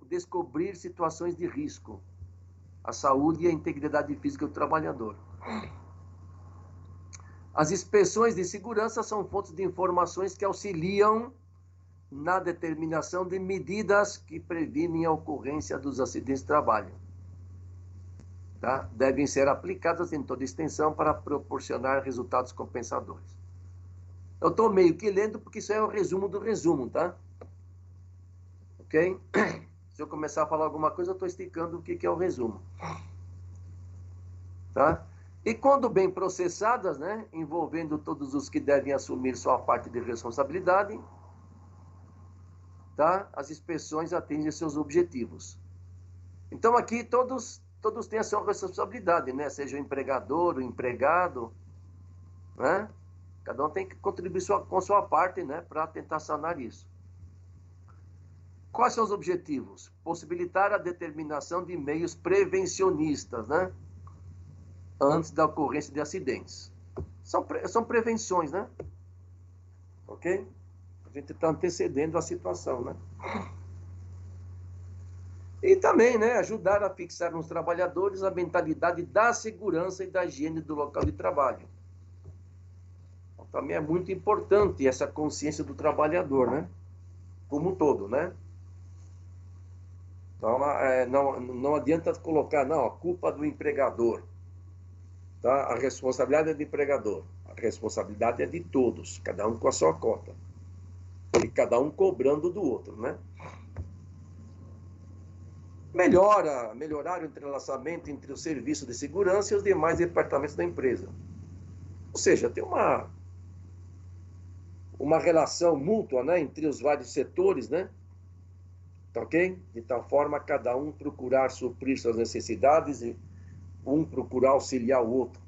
S2: descobrir situações de risco à saúde e à integridade física do trabalhador. As inspeções de segurança são fontes de informações que auxiliam na determinação de medidas que previnem a ocorrência dos acidentes de trabalho. Tá? Devem ser aplicadas em toda extensão para proporcionar resultados compensadores. Eu estou meio que lendo porque isso é o resumo do resumo, tá? Ok? Se eu começar a falar alguma coisa, eu estou esticando o que é o resumo. Tá? E quando bem processadas, né, envolvendo todos os que devem assumir sua parte de responsabilidade, tá? As inspeções atingem seus objetivos. Então aqui todos têm a sua responsabilidade, né? Seja o empregador, o empregado, né? Cada um tem que contribuir com sua parte, né, para tentar sanar isso. Quais são os objetivos? Possibilitar a determinação de meios prevencionistas, né? Antes da ocorrência de acidentes. São prevenções, né? Ok? A gente está antecedendo a situação, né? E também, né, ajudar a fixar nos trabalhadores a mentalidade da segurança e da higiene do local de trabalho. Então, também é muito importante essa consciência do trabalhador, né? Como um todo, né? Então, não adianta colocar, não, a culpa do empregador. Tá? A responsabilidade é do empregador. A responsabilidade é de todos, cada um com a sua cota. E cada um cobrando do outro, né? Melhorar o entrelaçamento entre o serviço de segurança e os demais departamentos da empresa. Ou seja, tem uma relação mútua, né, entre os vários setores, né? Tá ok? De tal forma, cada um procurar suprir suas necessidades e um procurar auxiliar o outro.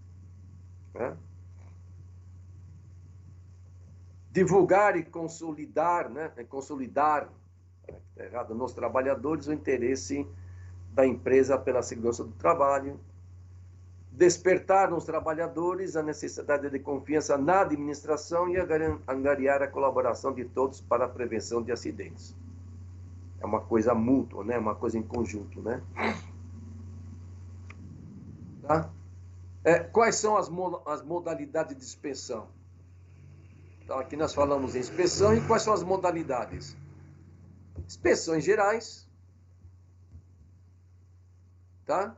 S2: Né? Divulgar e consolidar, né? Consolidar errado, nos trabalhadores o interesse da empresa pela segurança do trabalho. Despertar nos trabalhadores a necessidade de confiança na administração e angariar a colaboração de todos para a prevenção de acidentes. É uma coisa mútua, né? Uma coisa em conjunto, né? Tá? Quais são as modalidades de inspeção? Então, aqui nós falamos em inspeção e quais são as modalidades? Inspeções gerais, tá?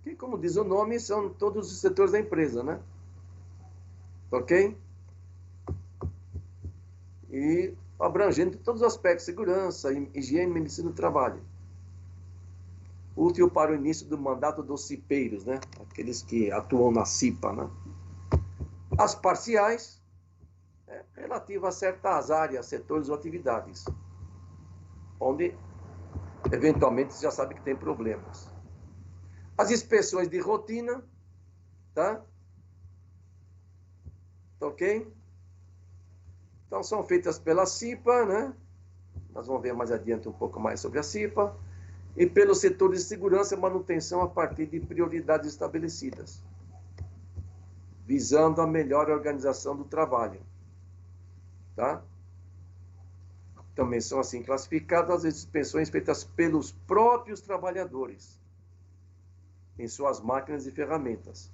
S2: Que, como diz o nome, são todos os setores da empresa, né? Ok? E abrangendo todos os aspectos, segurança, higiene e medicina do trabalho. Útil para o início do mandato dos cipeiros, né? Aqueles que atuam na CIPA, né? As parciais, relativas a certas áreas, setores ou atividades, onde, eventualmente, você já sabe que tem problemas. As inspeções de rotina, tá? Ok? Então, são feitas pela CIPA, né? Nós vamos ver mais adiante um pouco mais sobre a CIPA. E pelos setores de segurança e manutenção a partir de prioridades estabelecidas, visando a melhor organização do trabalho. Tá? Também são assim classificadas as inspeções feitas pelos próprios trabalhadores em suas máquinas e ferramentas.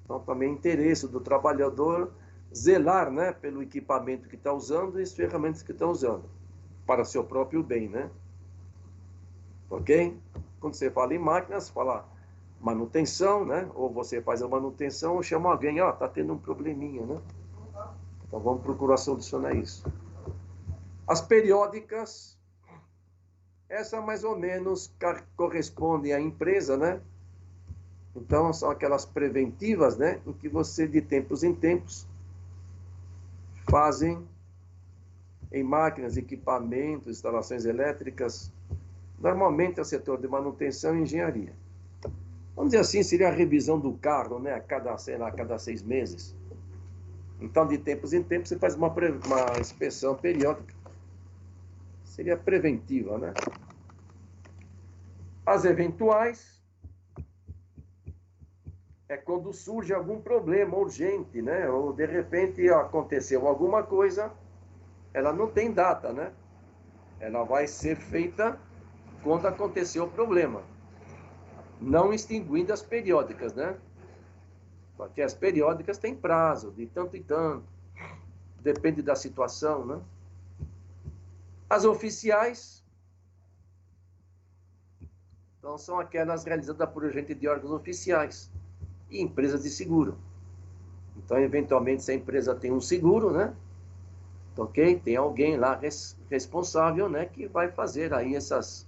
S2: Então, também é interesse do trabalhador zelar, né, pelo equipamento que está usando e as ferramentas que está usando, para seu próprio bem, né? Ok? Quando você fala em máquinas, fala manutenção, né? Ou você faz a manutenção ou chama alguém, ó, tá tendo um probleminha, né? Então vamos procurar solucionar isso. As periódicas, essa mais ou menos corresponde à empresa, né? Então são aquelas preventivas, né? Em que você de tempos em tempos fazem em máquinas, equipamentos, instalações elétricas. Normalmente é o setor de manutenção e engenharia. Vamos dizer assim, seria a revisão do carro, né? A cada 6 meses. Então, de tempos em tempos, você faz uma inspeção periódica. Seria preventiva, né? As eventuais é quando surge algum problema urgente, né? Ou, de repente, aconteceu alguma coisa, ela não tem data, né? Ela vai ser feita quando aconteceu o problema. Não extinguindo as periódicas, né? Porque as periódicas têm prazo, de tanto em tanto. Depende da situação, né? As oficiais, então, são aquelas realizadas por agente de órgãos oficiais e empresas de seguro. Então, eventualmente, se a empresa tem um seguro, né? Ok? Tem alguém lá responsável, né? Que vai fazer aí essas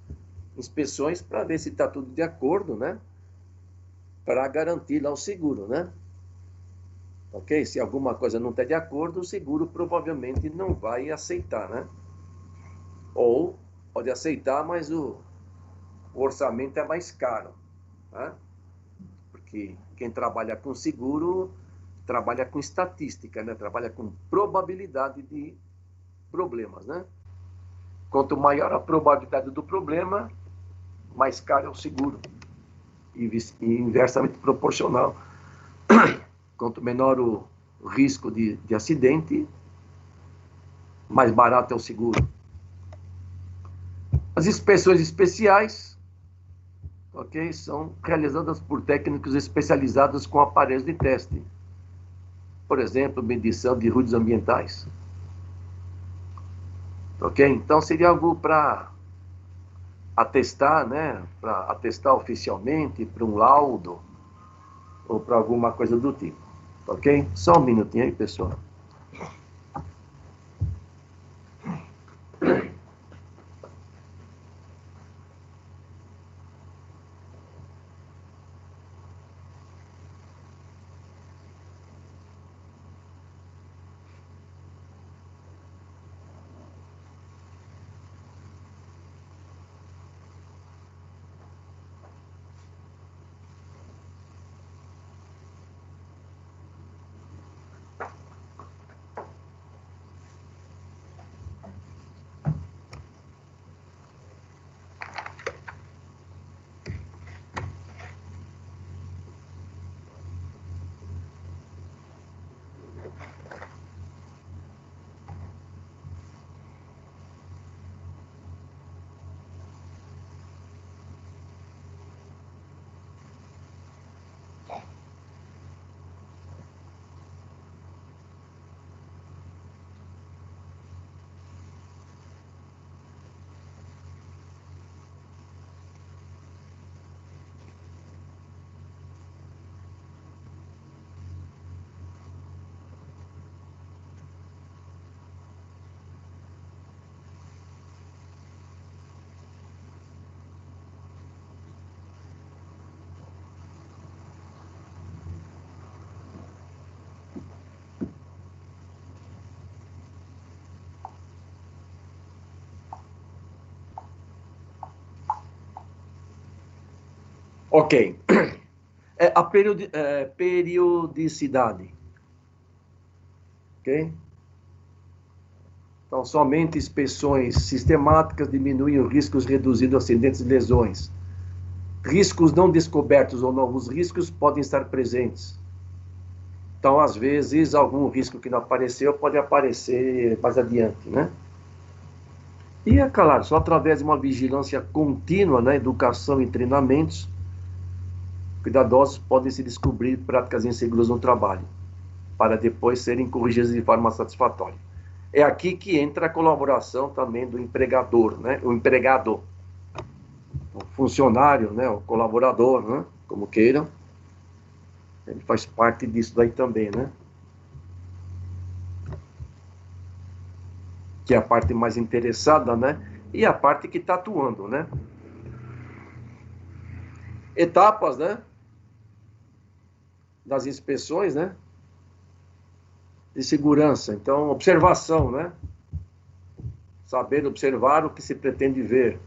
S2: inspeções para ver se está tudo de acordo, né? Para garantir lá o seguro, né? Ok? Se alguma coisa não está de acordo, o seguro provavelmente não vai aceitar, né? Ou pode aceitar, mas o orçamento é mais caro, né? Porque quem trabalha com seguro trabalha com estatística, né? Trabalha com probabilidade de problemas, né? Quanto maior a probabilidade do problema, mais caro é o seguro. E inversamente proporcional. Quanto menor o risco de acidente, mais barato é o seguro. As inspeções especiais, ok, são realizadas por técnicos especializados com aparelhos de teste. Por exemplo, medição de ruídos ambientais. Ok? Então, seria algo para atestar, né? Para atestar oficialmente, para um laudo, ou para alguma coisa do tipo. Ok? Só um minutinho aí, pessoal. Ok. A periodicidade. Ok? Então, somente inspeções sistemáticas diminuem os riscos reduzindo acidentes e lesões. Riscos não descobertos ou novos riscos podem estar presentes. Então, às vezes, algum risco que não apareceu pode aparecer mais adiante, né? E, é claro, só através de uma vigilância contínua, né, educação e treinamentos, cuidadosos podem se descobrir práticas inseguras no trabalho, para depois serem corrigidas de forma satisfatória. É aqui que entra a colaboração também do empregador, né? O empregado, o funcionário, né? O colaborador, né? Como queiram. Ele faz parte disso daí também, né? Que é a parte mais interessada, né? E a parte que está atuando, né? Etapas, né? Das inspeções, né? De segurança. Então, observação, né? Saber observar o que se pretende ver.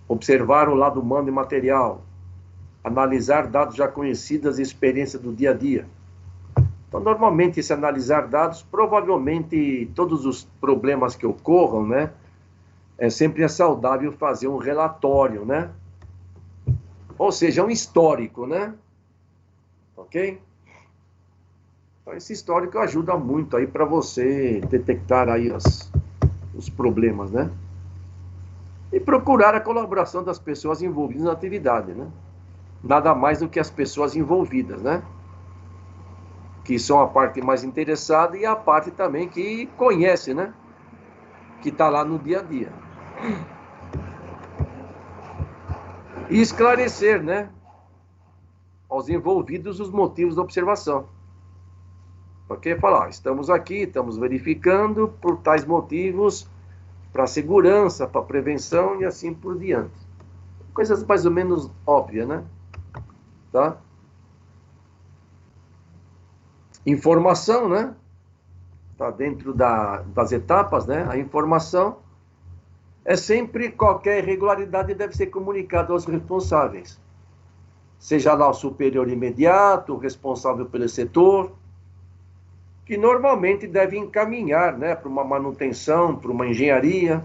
S2: Observar o lado humano e material. Analisar dados já conhecidos e experiência do dia a dia. Então, normalmente, se analisar dados, provavelmente todos os problemas que ocorram, né, sempre é saudável fazer um relatório, né? Ou seja, um histórico, né? Ok? Então, esse histórico ajuda muito aí para você detectar aí os problemas, né? E procurar a colaboração das pessoas envolvidas na atividade, né? Nada mais do que as pessoas envolvidas, né? Que são a parte mais interessada e a parte também que conhece, né? Que está lá no dia a dia. E esclarecer, né? Aos envolvidos os motivos da observação. Ok? Falar, estamos aqui, estamos verificando por tais motivos, para segurança, para prevenção e assim por diante. Coisas mais ou menos óbvias, né? Tá? Informação, né? Tá dentro das etapas, né? A informação é sempre qualquer irregularidade deve ser comunicada aos responsáveis. Seja lá o superior imediato, o responsável pelo setor, que normalmente deve encaminhar, né, para uma manutenção, para uma engenharia,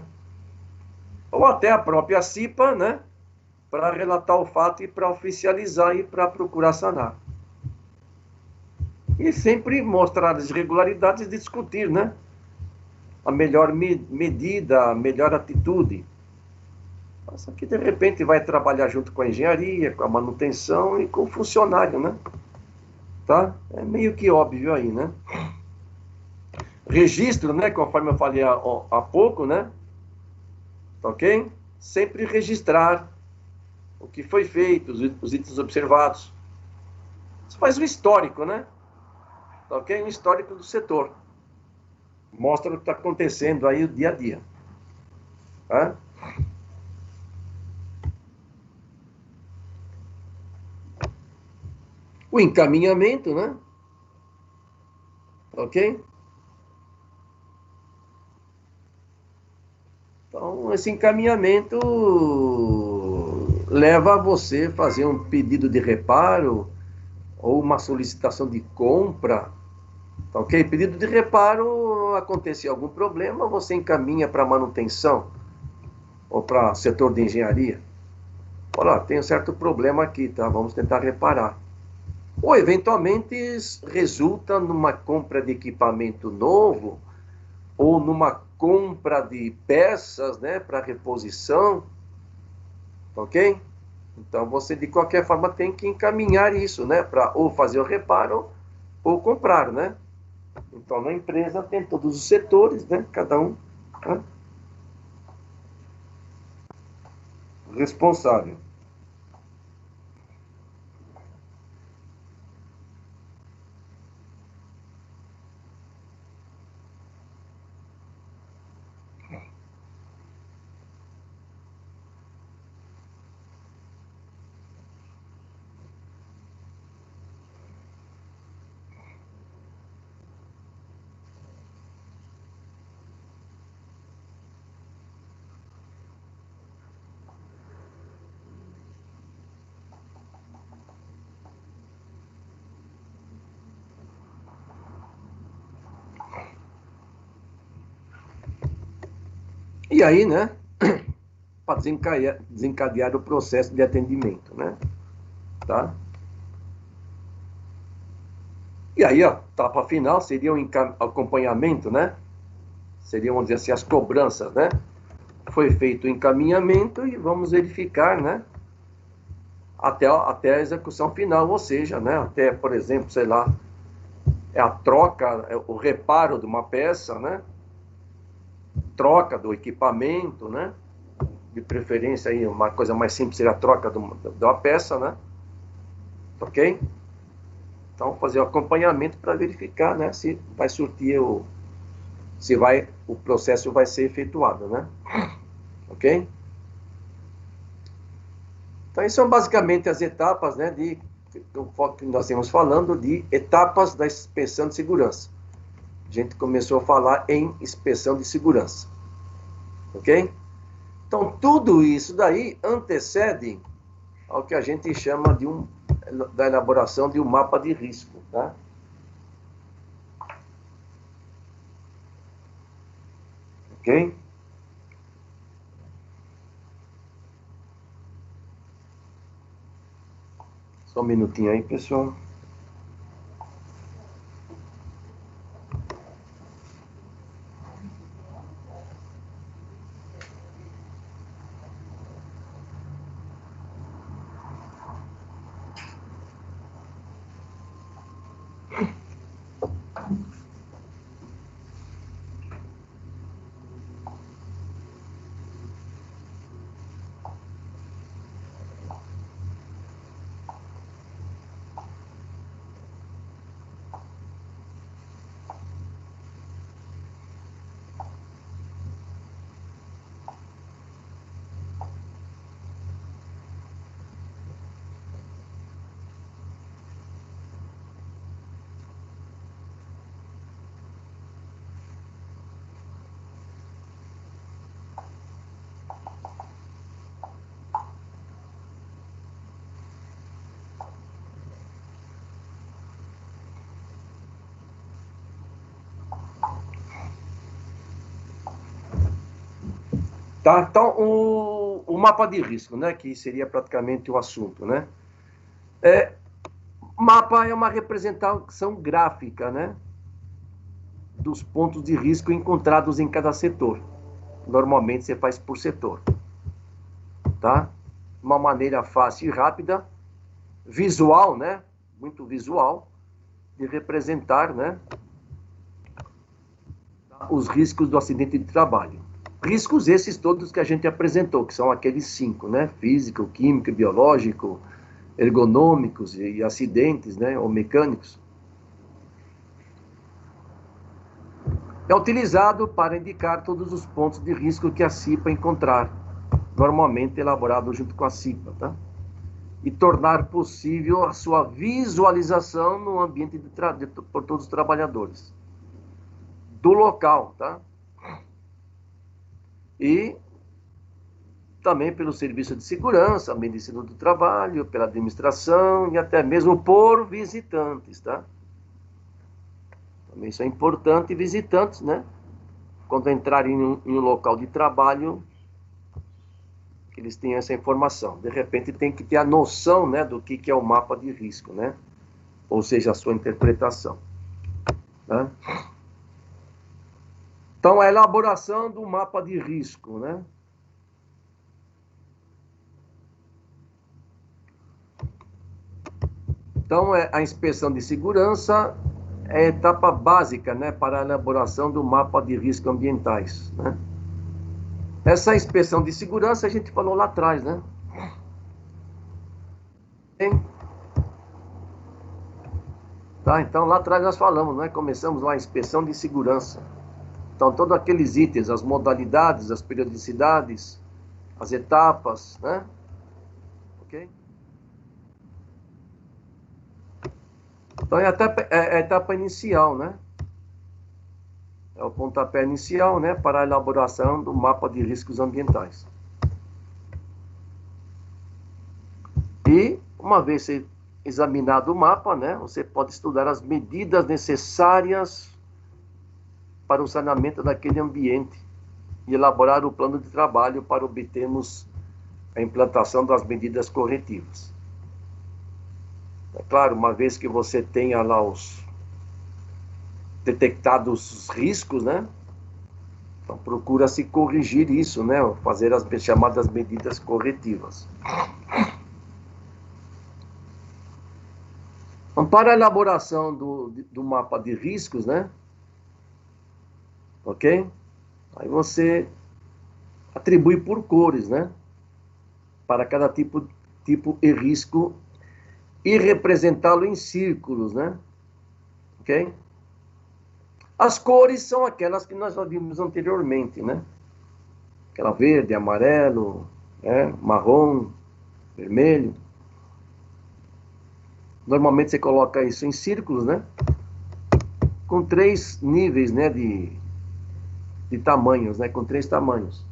S2: ou até a própria CIPA, né, para relatar o fato e para oficializar e para procurar sanar. E sempre mostrar as irregularidades e discutir, né, a melhor medida, a melhor atitude. Só que, de repente, vai trabalhar junto com a engenharia, com a manutenção e com o funcionário, né? Tá? É meio que óbvio aí, né? Registro, né? Conforme eu falei há pouco, né? Tá ok? Sempre registrar o que foi feito, os itens observados. Isso faz um histórico, né? Tá ok? Um histórico do setor. Mostra o que está acontecendo aí o dia a dia. Tá? O encaminhamento, né? Ok? Então, esse encaminhamento leva a você fazer um pedido de reparo ou uma solicitação de compra. Tá ok? Pedido de reparo, acontecer algum problema, você encaminha para manutenção ou para setor de engenharia. Olha, tem um certo problema aqui, tá? Vamos tentar reparar. Ou, eventualmente, resulta numa compra de equipamento novo ou numa compra de peças, né, para reposição, ok? Então, você, de qualquer forma, tem que encaminhar isso, né, para ou fazer o reparo ou comprar, né? Então, na empresa tem todos os setores, né, cada um, né, responsável. E aí, né, para desencadear o processo de atendimento, né, tá? E aí, a etapa final seria o acompanhamento, né? Seriam, vamos dizer assim, as cobranças, né? Foi feito o encaminhamento e vamos verificar, né? Até a execução final, ou seja, né? Até, por exemplo, sei lá, é a troca, é o reparo de uma peça, né? Troca do equipamento, né? De preferência aí, uma coisa mais simples seria a troca de uma peça, né? Ok? Então, fazer o acompanhamento para verificar, né? Se vai surtir o processo vai ser efetuado, né? Ok? Então, isso são basicamente as etapas, né, que nós estamos falando de etapas da inspeção de segurança. A gente começou a falar em inspeção de segurança. Ok? Então, tudo isso daí antecede ao que a gente chama da elaboração de um mapa de risco, tá? Ok? Só um minutinho aí, pessoal. Tá, então, o mapa de risco, né, que seria praticamente o assunto, né? Mapa é uma representação gráfica, né, dos pontos de risco encontrados em cada setor. Normalmente você faz por setor, tá? Uma maneira fácil e rápida, visual, né, muito visual, de representar, né, os riscos do acidente de trabalho. Riscos esses todos que a gente apresentou, que são aqueles 5, né? Físico, químico, biológico, ergonômicos e acidentes, né? Ou mecânicos. É utilizado para indicar todos os pontos de risco que a CIPA encontrar, normalmente elaborado junto com a CIPA, tá? E tornar possível a sua visualização no ambiente por todos os trabalhadores do local, tá? E também pelo Serviço de Segurança, Medicina do Trabalho, pela administração e até mesmo por visitantes, tá? Também isso é importante, visitantes, né? Quando entrarem em um local de trabalho, que eles tenham essa informação. De repente tem que ter a noção, né, do que é o mapa de risco, né? Ou seja, a sua interpretação, né? Então, a elaboração do mapa de risco, né? Então, a inspeção de segurança é a etapa básica, né, para a elaboração do mapa de riscos ambientais, né? Essa inspeção de segurança a gente falou lá atrás, né? Tá, então, lá atrás nós falamos, né? Começamos lá a inspeção de segurança. Então, todos aqueles itens, as modalidades, as periodicidades, as etapas, né? Ok? Então, é a etapa inicial, né? É o pontapé inicial, né? Para a elaboração do mapa de riscos ambientais. E, uma vez examinado o mapa, né? Você pode estudar as medidas necessárias para o saneamento daquele ambiente e elaborar o plano de trabalho para obtermos a implantação das medidas corretivas. É claro, uma vez que você tenha lá os detectados os riscos, né? Então procura-se corrigir isso, né? Fazer as chamadas medidas corretivas. Então, para a elaboração do mapa de riscos, né? Ok? Aí você atribui por cores, né? Para cada tipo e risco e representá-lo em círculos, né? Ok? As cores são aquelas que nós já vimos anteriormente, né? Aquela verde, amarelo, né? Marrom, vermelho. Normalmente você coloca isso em círculos, né? Com 3 níveis, né? De tamanhos, né? Com 3 tamanhos.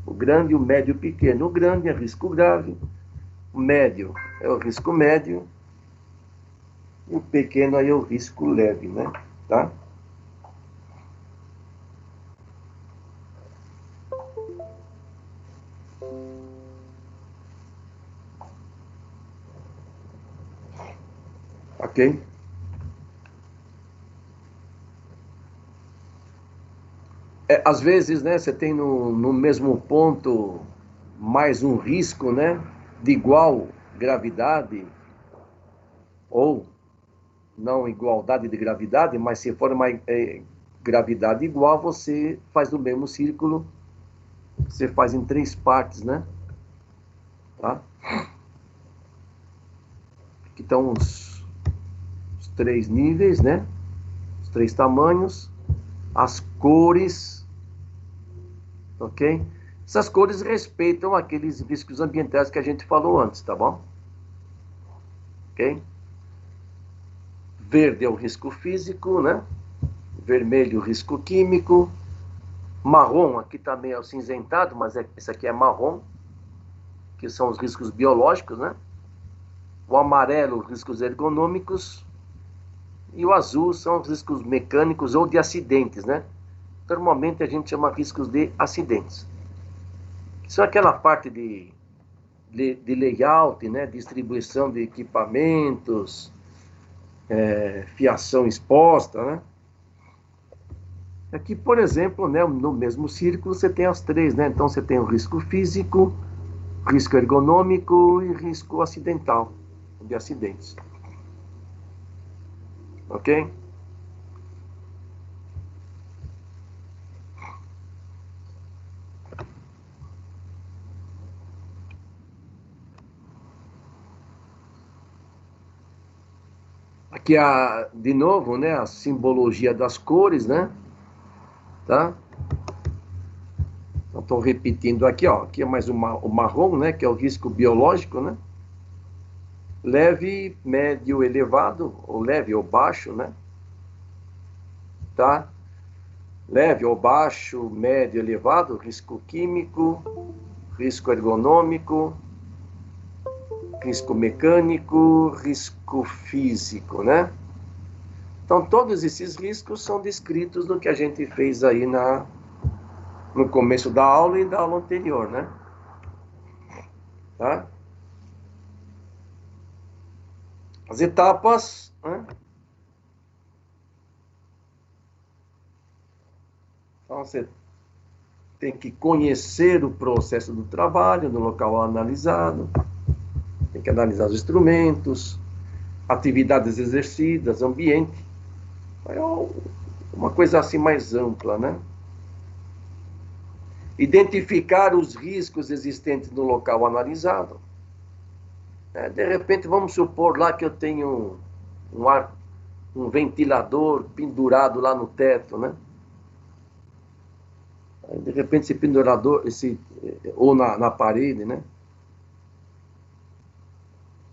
S2: O grande, o médio e o pequeno. O grande é risco grave. O médio é o risco médio. E o pequeno aí é o risco leve, né? Tá? Ok? Às vezes, né, você tem no mesmo ponto mais um risco, né, de igual gravidade, ou não igualdade de gravidade, mas se for uma gravidade igual, você faz no mesmo círculo, você faz em 3 partes, né? Tá? Aqui estão os 3 níveis, né? Os 3 tamanhos, as cores, ok? Essas cores respeitam aqueles riscos ambientais que a gente falou antes, tá bom? Ok? Verde é o risco físico, né? Vermelho, o risco químico. Marrom, aqui também é o cinzentado, mas esse aqui é marrom, que são os riscos biológicos, né? O amarelo, os riscos ergonômicos. E o azul são os riscos mecânicos ou de acidentes, né? Normalmente a gente chama riscos de acidentes. Isso é aquela parte de layout, né? Distribuição de equipamentos, fiação exposta, né? Aqui, por exemplo, né, no mesmo círculo você tem as 3, né? Então você tem o risco físico, risco ergonômico e risco acidental, de acidentes. Ok? Aqui, de novo, né, a simbologia das cores, né? Tá? Então, estou repetindo aqui, ó. Aqui é mais o marrom, né? Que é o risco biológico, né? Leve, médio, elevado, ou leve ou baixo, né? Tá? Leve ou baixo, médio, elevado, risco químico, risco ergonômico, risco mecânico, risco físico, né? Então, todos esses riscos são descritos no que a gente fez aí no começo da aula e da aula anterior, né? Tá? As etapas, né? Então, você tem que conhecer o processo do trabalho no local analisado, tem que analisar os instrumentos, atividades exercidas, ambiente. É uma coisa assim mais ampla, né? Identificar os riscos existentes no local analisado. De repente, vamos supor lá que eu tenho um ventilador pendurado lá no teto, né? Aí, de repente, esse pendurador, ou na parede, né?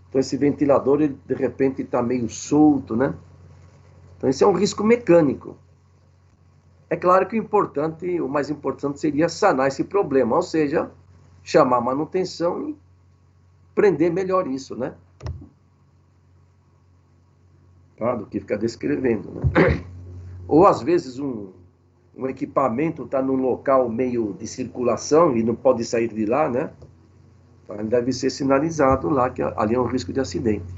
S2: Então, esse ventilador, ele, de repente, está meio solto, né? Então, esse é um risco mecânico. É claro que o mais importante seria sanar esse problema, ou seja, chamar a manutenção e prender melhor isso, né? Tá? Do que ficar descrevendo, né? Ou, às vezes, um equipamento está num local meio de circulação e não pode sair de lá, né? Então, ele deve ser sinalizado lá, que ali é um risco de acidente.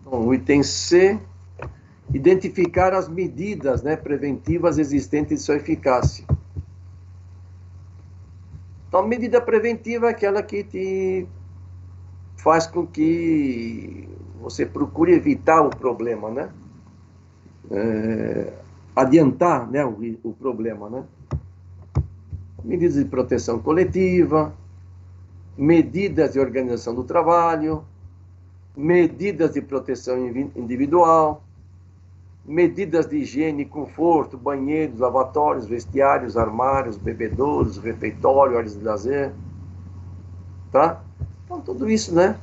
S2: Então, o item C, identificar as medidas, né, preventivas existentes e sua eficácia. Então, a medida preventiva é aquela que te faz com que você procure evitar o problema, né? Adiantar, né, o problema, né? Medidas de proteção coletiva, medidas de organização do trabalho, medidas de proteção individual, medidas de higiene e conforto, banheiros, lavatórios, vestiários, armários, bebedouros, refeitório, áreas de lazer, tá? Então, tudo isso, né,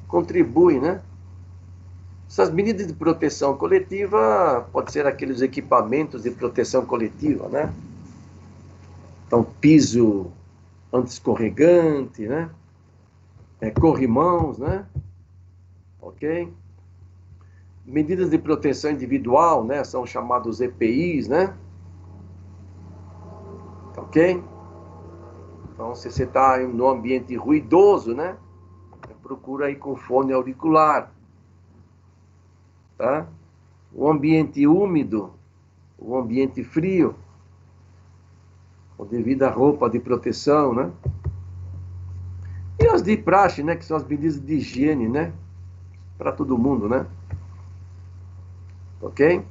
S2: contribui, né? Essas medidas de proteção coletiva pode ser aqueles equipamentos de proteção coletiva, né? Então, piso anti-escorregante, né? Corrimãos, né? Ok? Medidas de proteção individual, né? São chamados EPIs, né? Ok? Então, se você está num ambiente ruidoso, né? Procura ir com fone auricular, tá? O ambiente úmido, o ambiente frio, com devida roupa de proteção, né? E as de praxe, né? Que são as medidas de higiene, né? Para todo mundo, né? Ok?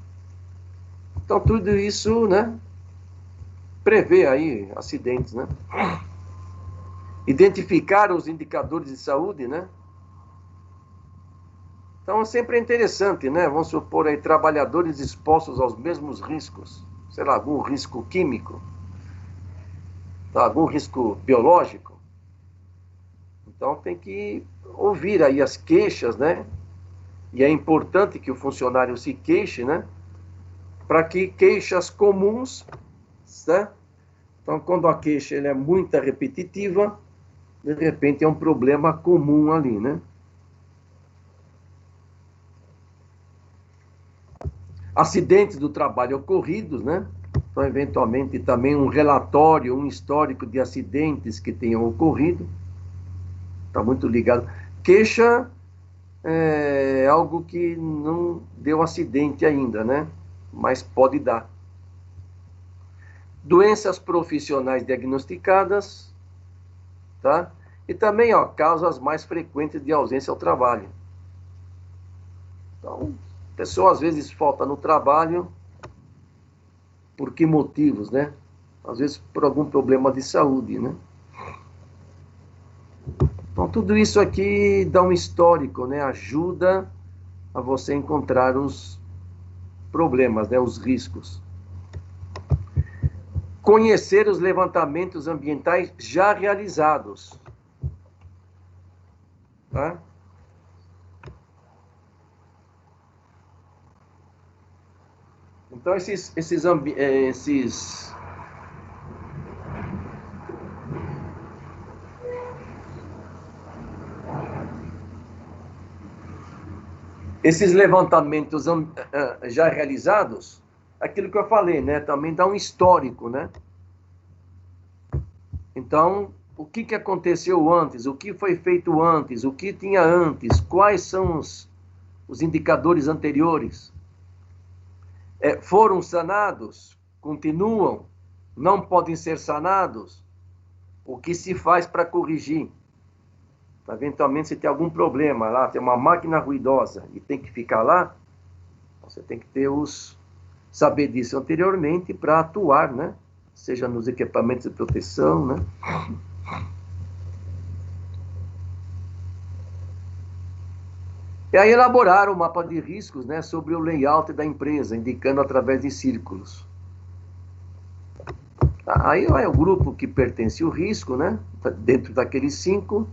S2: Então, tudo isso, né? Prevê aí acidentes, né? Identificar os indicadores de saúde, né? Então, sempre é interessante, né? Vamos supor aí, trabalhadores expostos aos mesmos riscos. Sei lá, algum risco químico, tá? Algum risco biológico. Então, tem que ouvir aí as queixas, né? E é importante que o funcionário se queixe, né? Para que queixas comuns, né? Então, quando a queixa ela é muito repetitiva, de repente é um problema comum ali, né? Acidentes do trabalho ocorridos, né? Então, eventualmente, também um relatório, um histórico de acidentes que tenham ocorrido. Está muito ligado. Queixa é algo que não deu acidente ainda, né? Mas pode dar. Doenças profissionais diagnosticadas, tá? E também, ó, causas mais frequentes de ausência ao trabalho. Então, a pessoa às vezes falta no trabalho, por que motivos, né? Às vezes por algum problema de saúde, né? Então, tudo isso aqui dá um histórico, né? Ajuda a você encontrar os problemas, né? Os riscos. Conhecer os levantamentos ambientais já realizados, tá? Então, esses levantamentos já realizados, aquilo que eu falei, né? Também dá um histórico, né? Então, o que aconteceu antes? O que foi feito antes? O que tinha antes? Quais são os indicadores anteriores? Foram sanados? Continuam? Não podem ser sanados? O que se faz para corrigir? Eventualmente, se tem algum problema lá, tem uma máquina ruidosa e tem que ficar lá, você tem que ter saber disso anteriormente para atuar, né? Seja nos equipamentos de proteção, né? E aí elaborar o mapa de riscos, né, sobre o layout da empresa, indicando através de círculos. Aí é o grupo que pertence ao risco, né, dentro daqueles 5,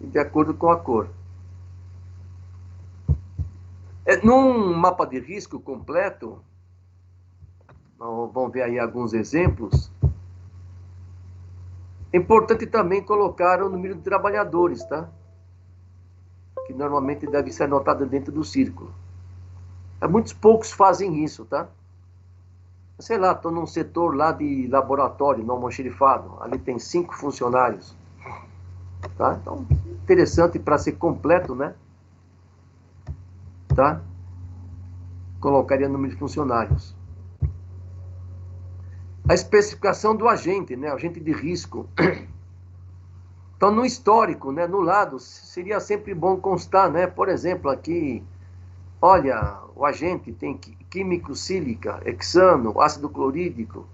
S2: de acordo com a cor. Num mapa de risco completo, vamos ver aí alguns exemplos. É importante também colocar o número de trabalhadores, tá? Que normalmente deve ser anotado dentro do círculo. Muitos poucos fazem isso, tá? Sei lá, estou num setor lá de laboratório, no almoxerifado, ali tem 5 funcionários, tá? Então, interessante para ser completo, né? Tá? Colocaria o número de funcionários. A especificação do agente, né? Agente de risco. Então, no histórico, né? No lado, seria sempre bom constar, né? Por exemplo, aqui, olha, o agente tem químico sílica, hexano, ácido clorídrico,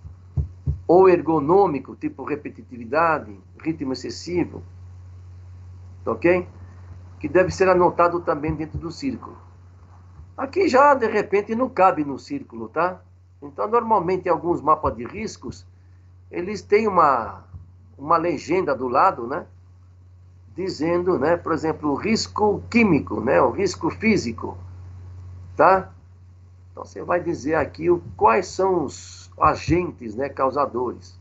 S2: ou ergonômico, tipo repetitividade, ritmo excessivo, ok? Que deve ser anotado também dentro do círculo. Aqui já, de repente, não cabe no círculo, tá? Então, normalmente, alguns mapas de riscos, eles têm uma legenda do lado, né? Dizendo, né? Por exemplo, o risco químico, né? O risco físico, tá? Então, você vai dizer aqui quais são os agentes, né? Causadores.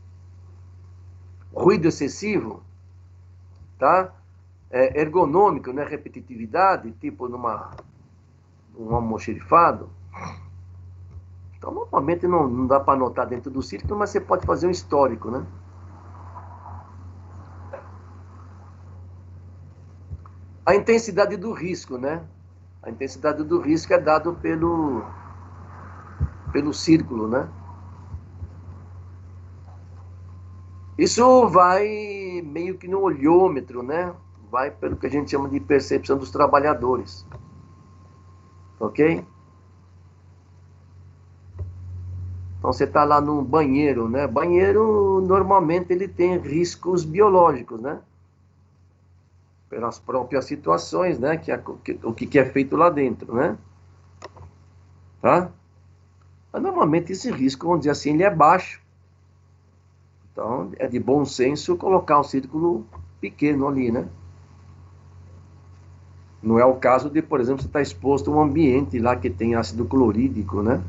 S2: Ruído excessivo, tá? Ergonômico, né? Repetitividade, tipo num almoxerifado. Então, normalmente não dá para anotar dentro do círculo, mas você pode fazer um histórico, né? A intensidade do risco, né? A intensidade do risco é dado pelo círculo, né? Isso vai meio que no olhômetro, né? Vai pelo que a gente chama de percepção dos trabalhadores. Ok? Então você está lá no banheiro, né? Banheiro, normalmente, ele tem riscos biológicos, né? Pelas próprias situações, né? O que é feito lá dentro, né? Tá? Mas, normalmente, esse risco, vamos dizer assim, ele é baixo. Então, é de bom senso colocar um círculo pequeno ali, né? Não é o caso de, por exemplo, você estar exposto a um ambiente lá que tem ácido clorídrico, né?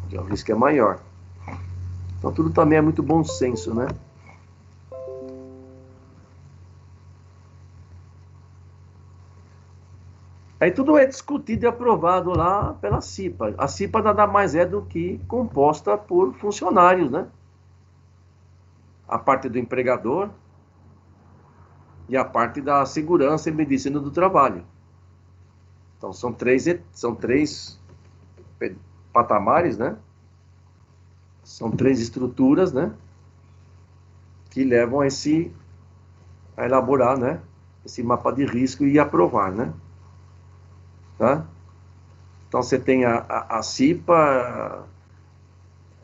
S2: Onde o risco é maior. Então, tudo também é muito bom senso, né? Aí tudo é discutido e aprovado lá pela CIPA. A CIPA nada mais é do que composta por funcionários, né? A parte do empregador e a parte da segurança e medicina do trabalho. Então, são três patamares, né? São 3 estruturas, né? Que levam a elaborar, né? Esse mapa de risco e aprovar, né? Tá? Então, você tem a CIPA,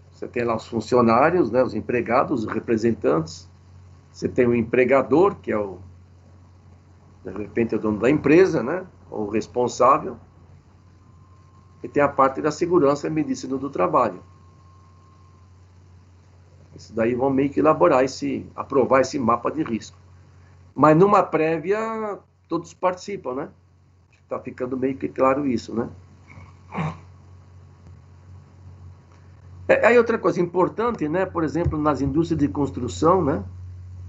S2: você tem lá os funcionários, né? Os empregados, os representantes. Você tem o empregador, que é de repente, o dono da empresa, né? Ou o responsável. E tem a parte da segurança e medicina do trabalho. Isso daí vão meio que elaborar aprovar esse mapa de risco. Mas numa prévia, todos participam, né? Está ficando meio que claro isso, né? Aí outra coisa importante, né? Por exemplo, nas indústrias de construção, né?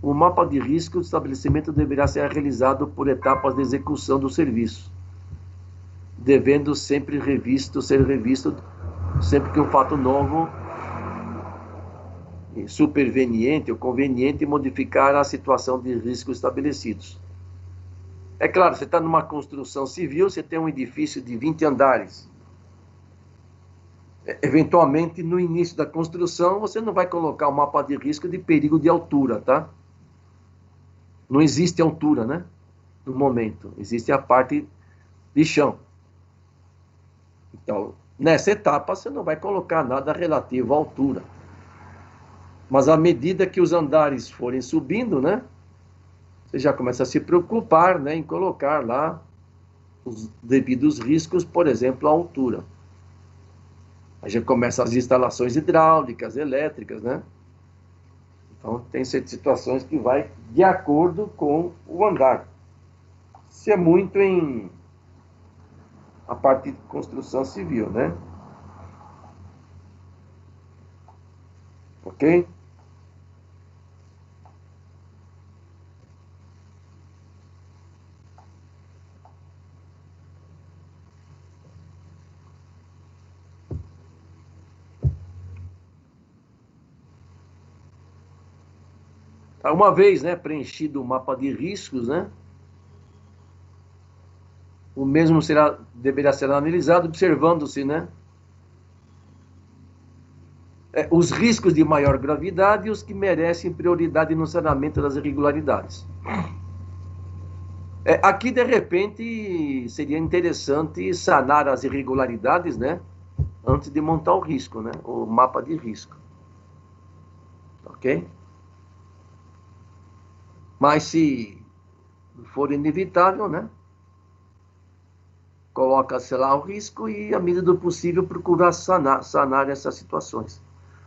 S2: O mapa de risco do estabelecimento deverá ser realizado por etapas de execução do serviço, devendo ser revisto sempre que um fato novo, superveniente ou conveniente, modificar a situação de risco estabelecidos. É claro, você está numa construção civil, você tem um edifício de 20 andares. Eventualmente, no início da construção, você não vai colocar o mapa de risco de perigo de altura, tá? Não existe altura, né? No momento. Existe a parte de chão. Então, nessa etapa, você não vai colocar nada relativo à altura. Mas à medida que os andares forem subindo, né? Você já começa a se preocupar, né, em colocar lá os devidos riscos, por exemplo, a altura. Aí já começam as instalações hidráulicas, elétricas, né? Então, tem situações que vai de acordo com o andar. Isso é muito em a parte de construção civil, né? Ok? Uma vez, né, preenchido o mapa de riscos, né, o mesmo deverá ser analisado observando-se, né, os riscos de maior gravidade e os que merecem prioridade no saneamento das irregularidades. Aqui, de repente, seria interessante sanar as irregularidades, né, antes de montar o risco, né, o mapa de risco. Ok? Mas se for inevitável, né, coloca-se lá o risco e, à medida do possível, procurar sanar essas situações.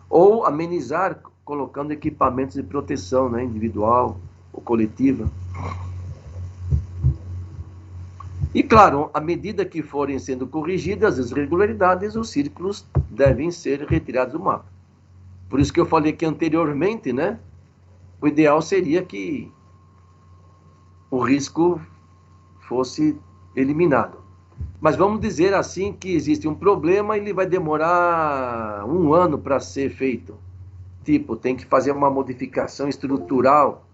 S2: Ou amenizar colocando equipamentos de proteção, né, individual ou coletiva. E, claro, à medida que forem sendo corrigidas as irregularidades, os círculos devem ser retirados do mapa. Por isso que eu falei que anteriormente, né, o ideal seria que o risco fosse eliminado. Mas vamos dizer assim que existe um problema e ele vai demorar 1 ano para ser feito. Tipo, tem que fazer uma modificação estrutural,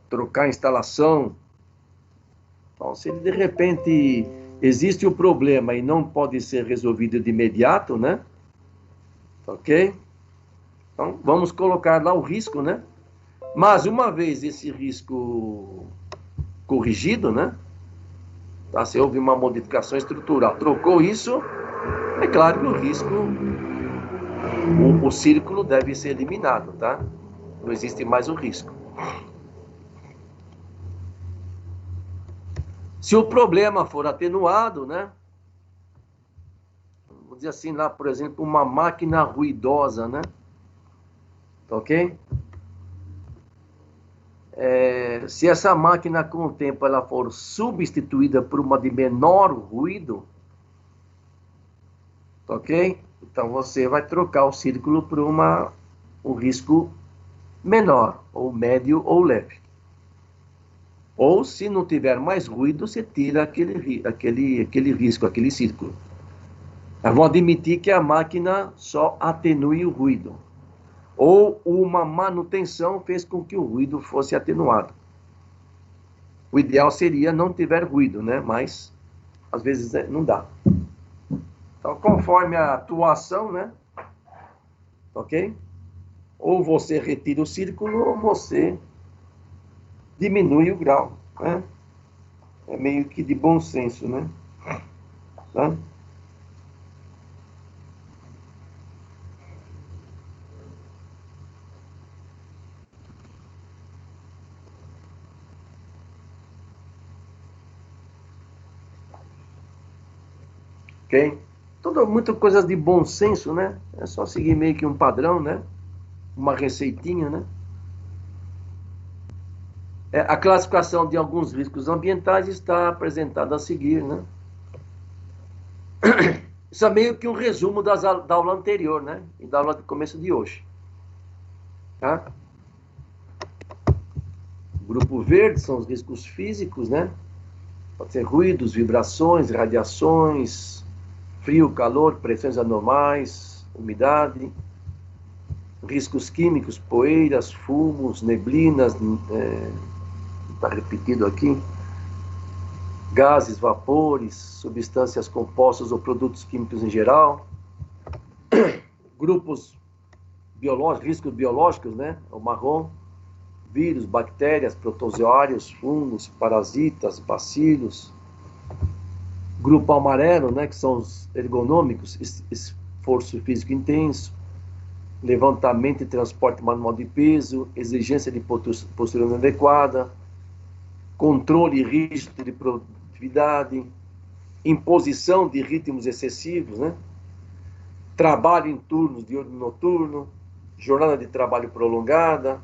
S2: trocar a instalação. Então, se de repente existe um problema e não pode ser resolvido de imediato, né? Ok? Então, vamos colocar lá o risco, né? Mas uma vez esse risco corrigido, né? Tá? Se houve uma modificação estrutural, trocou isso, é claro que o risco, o círculo deve ser eliminado, tá? Não existe mais o risco. Se o problema for atenuado, né? Vamos dizer assim, lá, por exemplo, uma máquina ruidosa, né? Ok? Se essa máquina, com o tempo, ela for substituída por uma de menor ruído, ok? Então, você vai trocar o círculo por um risco menor, ou médio, ou leve. Ou, se não tiver mais ruído, você tira aquele risco, aquele círculo. Eu vou admitir que a máquina só atenue o ruído. Ou uma manutenção fez com que o ruído fosse atenuado. O ideal seria não ter ruído, né? Mas, às vezes, não dá. Então, conforme a atuação, né? Ok? Ou você retira o círculo, ou você diminui o grau, né? É meio que de bom senso, né? Tá? Ok? Muitas coisas de bom senso, né? É só seguir meio que um padrão, né? Uma receitinha, né? A classificação de alguns riscos ambientais está apresentada a seguir, né? Isso é meio que um resumo da aula anterior, né? E da aula de começo de hoje. Tá? O grupo verde são os riscos físicos, né? Pode ser ruídos, vibrações, radiações, frio, calor, pressões anormais, umidade. Riscos químicos, poeiras, fumos, neblinas, está repetido aqui. Gases, vapores, substâncias compostas ou produtos químicos em geral. Grupos biológicos, riscos biológicos, né? O marrom. Vírus, bactérias, protozoários, fungos, parasitas, bacilos. Grupo amarelo, né? Que são os ergonômicos, esforço físico intenso. Levantamento e transporte manual de peso, exigência de postura inadequada, controle rígido de produtividade, imposição de ritmos excessivos, né? Trabalho em turnos diurno e noturno, jornada de trabalho prolongada,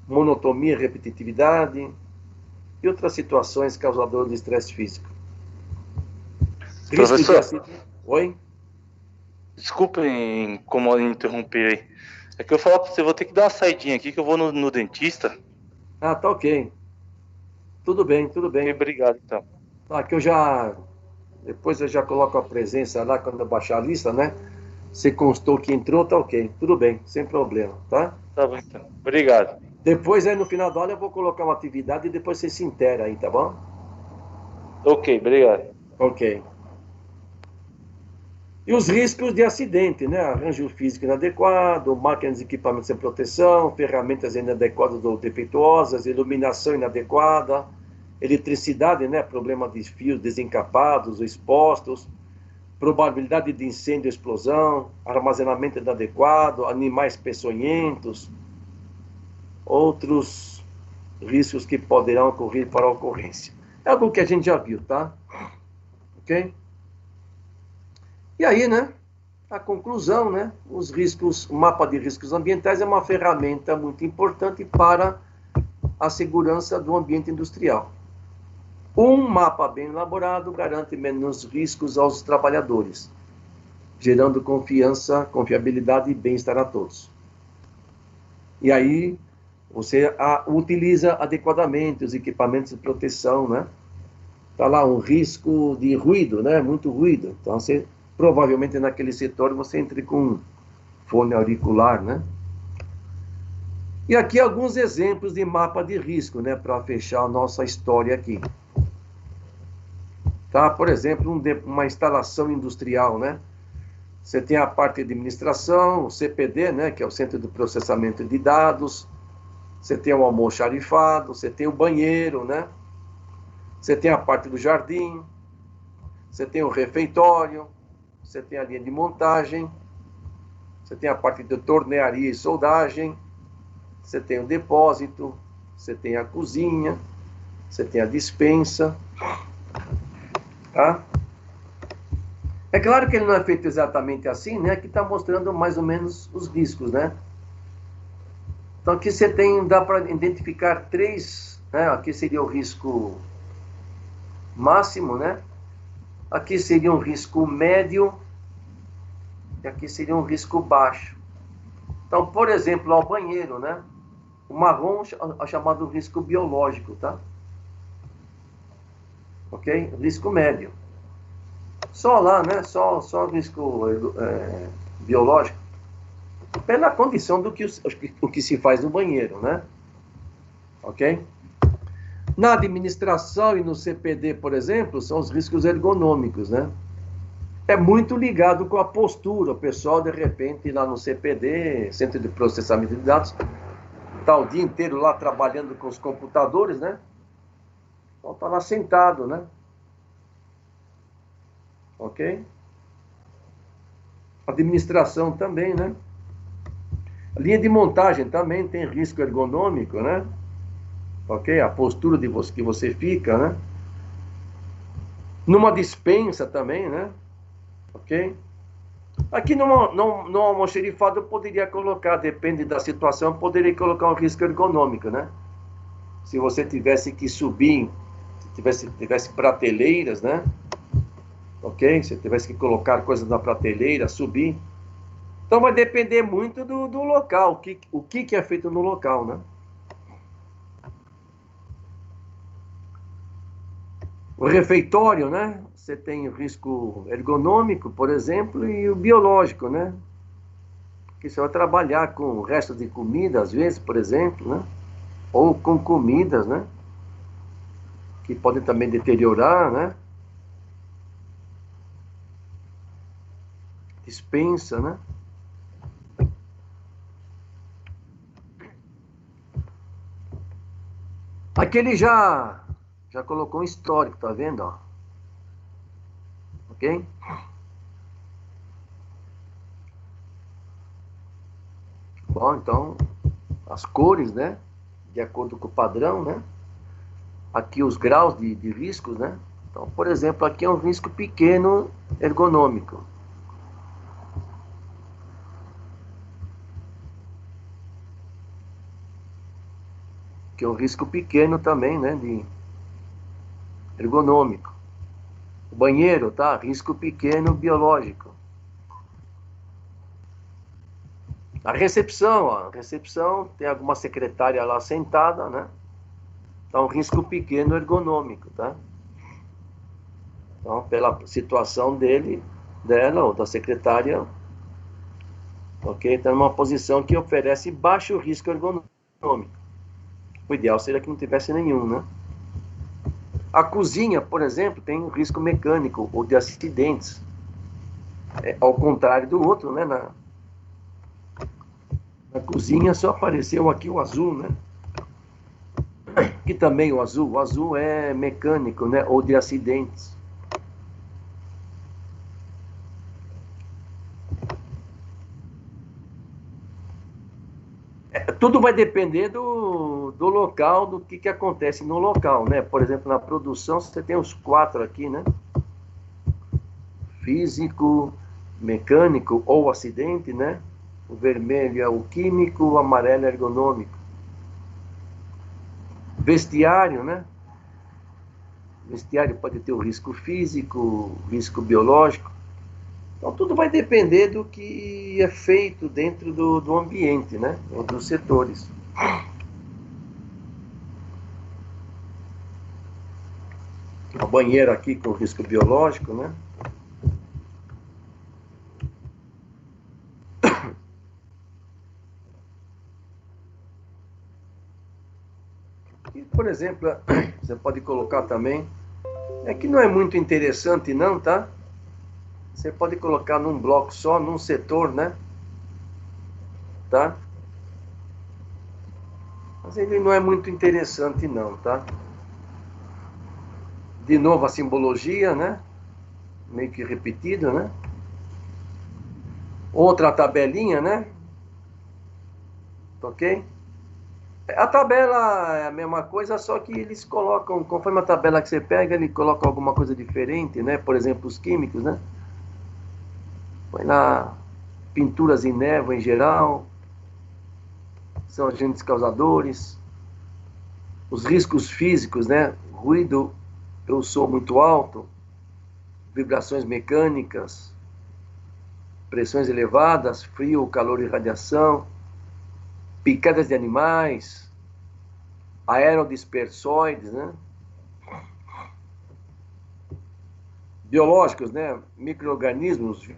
S2: monotonia e repetitividade e outras situações causadoras de estresse físico.
S4: Professor,
S2: Oi?
S4: desculpem como interromper aí. É que eu falo para você, vou ter que dar uma saidinha aqui, que eu vou no dentista.
S2: Ah, tá ok. Tudo bem, tudo bem.
S4: Obrigado, então.
S2: Que depois eu já coloco a presença lá, quando eu baixar a lista, né? Você constou que entrou, tá ok. Tudo bem, sem problema, tá?
S4: Tá bom, então. Obrigado.
S2: Depois, aí, no final da aula, eu vou colocar uma atividade e depois você se intera aí, tá bom?
S4: Ok, obrigado.
S2: Ok. E os riscos de acidente, né? Arranjo físico inadequado, máquinas e equipamentos sem proteção, ferramentas inadequadas ou defeituosas, iluminação inadequada, eletricidade, né? Problema de fios desencapados ou expostos, probabilidade de incêndio ou explosão, armazenamento inadequado, animais peçonhentos, outros riscos que poderão ocorrer para a ocorrência. É algo que a gente já viu, tá? Ok? E aí, né? A conclusão, né? O mapa de riscos ambientais é uma ferramenta muito importante para a segurança do ambiente industrial. Um mapa bem elaborado garante menos riscos aos trabalhadores, gerando confiança, confiabilidade e bem-estar a todos. E aí, você utiliza adequadamente os equipamentos de proteção, né? Está lá um risco de ruído, né? Muito ruído. Então, provavelmente naquele setor você entre com fone auricular, né? E aqui alguns exemplos de mapa de risco, né? Para fechar a nossa história aqui. Tá? Por exemplo, uma instalação industrial, né? Você tem a parte de administração, o CPD, né? Que é o Centro de Processamento de Dados. Você tem o almoxarifado, você tem o banheiro, né? Você tem a parte do jardim, você tem o refeitório, você tem a linha de montagem, você tem a parte de tornearia e soldagem, você tem o depósito, você tem a cozinha, você tem a despensa, tá? É claro que ele não é feito exatamente assim, né? Aqui está mostrando mais ou menos os riscos, né? Então aqui você dá para identificar 3, né? Aqui seria o risco máximo, né? Aqui seria um risco médio e aqui seria um risco baixo. Então, por exemplo, ao banheiro, né? O marrom é chamado risco biológico, tá? Ok? Risco médio. Só lá, né? Só risco biológico. Pela condição do que se faz no banheiro, né? Ok? Na administração e no CPD, por exemplo, são os riscos ergonômicos, né? É muito ligado com a postura. O pessoal, de repente, lá no CPD, Centro de Processamento de Dados, está o dia inteiro lá trabalhando com os computadores, né? Então está lá sentado, né? Ok? Administração também, né? A linha de montagem também tem risco ergonômico, né? Ok? A postura que você fica, né? Numa despensa também, né? Ok? Aqui no almoxarifado eu poderia colocar, depende da situação, eu poderia colocar um risco ergonômico, né? Se você tivesse que subir, se tivesse prateleiras, né? Ok? Se tivesse que colocar coisas na prateleira, subir. Então vai depender muito do local, o que é feito no local, né? O refeitório, né? Você tem o risco ergonômico, por exemplo, e o biológico, né? Que você vai trabalhar com restos de comida, às vezes, por exemplo, né? Ou com comidas, né? Que podem também deteriorar, né? Despensa, né? Aqui ele já colocou um histórico, tá vendo? Ó? Ok? Bom, então, as cores, né? De acordo com o padrão, né? Aqui os graus de riscos, né? Então, por exemplo, aqui é um risco pequeno ergonômico. Que é um risco pequeno também, né? De ergonômico. O banheiro, tá? Risco pequeno biológico. A recepção, ó, a recepção tem alguma secretária lá sentada, né? Então, um risco pequeno ergonômico, tá? Então, pela situação dela ou da secretária, ok? Está numa posição que oferece baixo risco ergonômico. O ideal seria que não tivesse nenhum, né? A cozinha, por exemplo, tem um risco mecânico ou de acidentes. Ao contrário do outro, né? Na cozinha só apareceu aqui o azul, né? Que também o azul é mecânico, né? Ou de acidentes. Tudo vai depender do local, do que acontece no local, né? Por exemplo, na produção você tem os 4 aqui, né? Físico, mecânico ou acidente, né? O vermelho é o químico, o amarelo é ergonômico. Vestiário, né? Vestiário pode ter o risco físico, o risco biológico. Então, tudo vai depender do que é feito dentro do ambiente, né? Ou dos setores. banheira aqui com risco biológico, né? E, por exemplo, você pode colocar também, que não é muito interessante não, tá? Você pode colocar num bloco só, num setor, né? Tá? Mas ele não é muito interessante não, tá? De novo a simbologia, né? Meio que repetido, né? Outra tabelinha, né? Ok? A tabela é a mesma coisa, só que eles colocam, conforme a tabela que você pega, ele coloca alguma coisa diferente, né? Por exemplo, os químicos, né? Põe lá pinturas em névoa em geral, são agentes causadores, os riscos físicos, né? Ruído, eu sou muito alto, vibrações mecânicas, pressões elevadas, frio, calor e radiação, picadas de animais, aerodispersóides, né? Biológicos, né? Micro-organismos.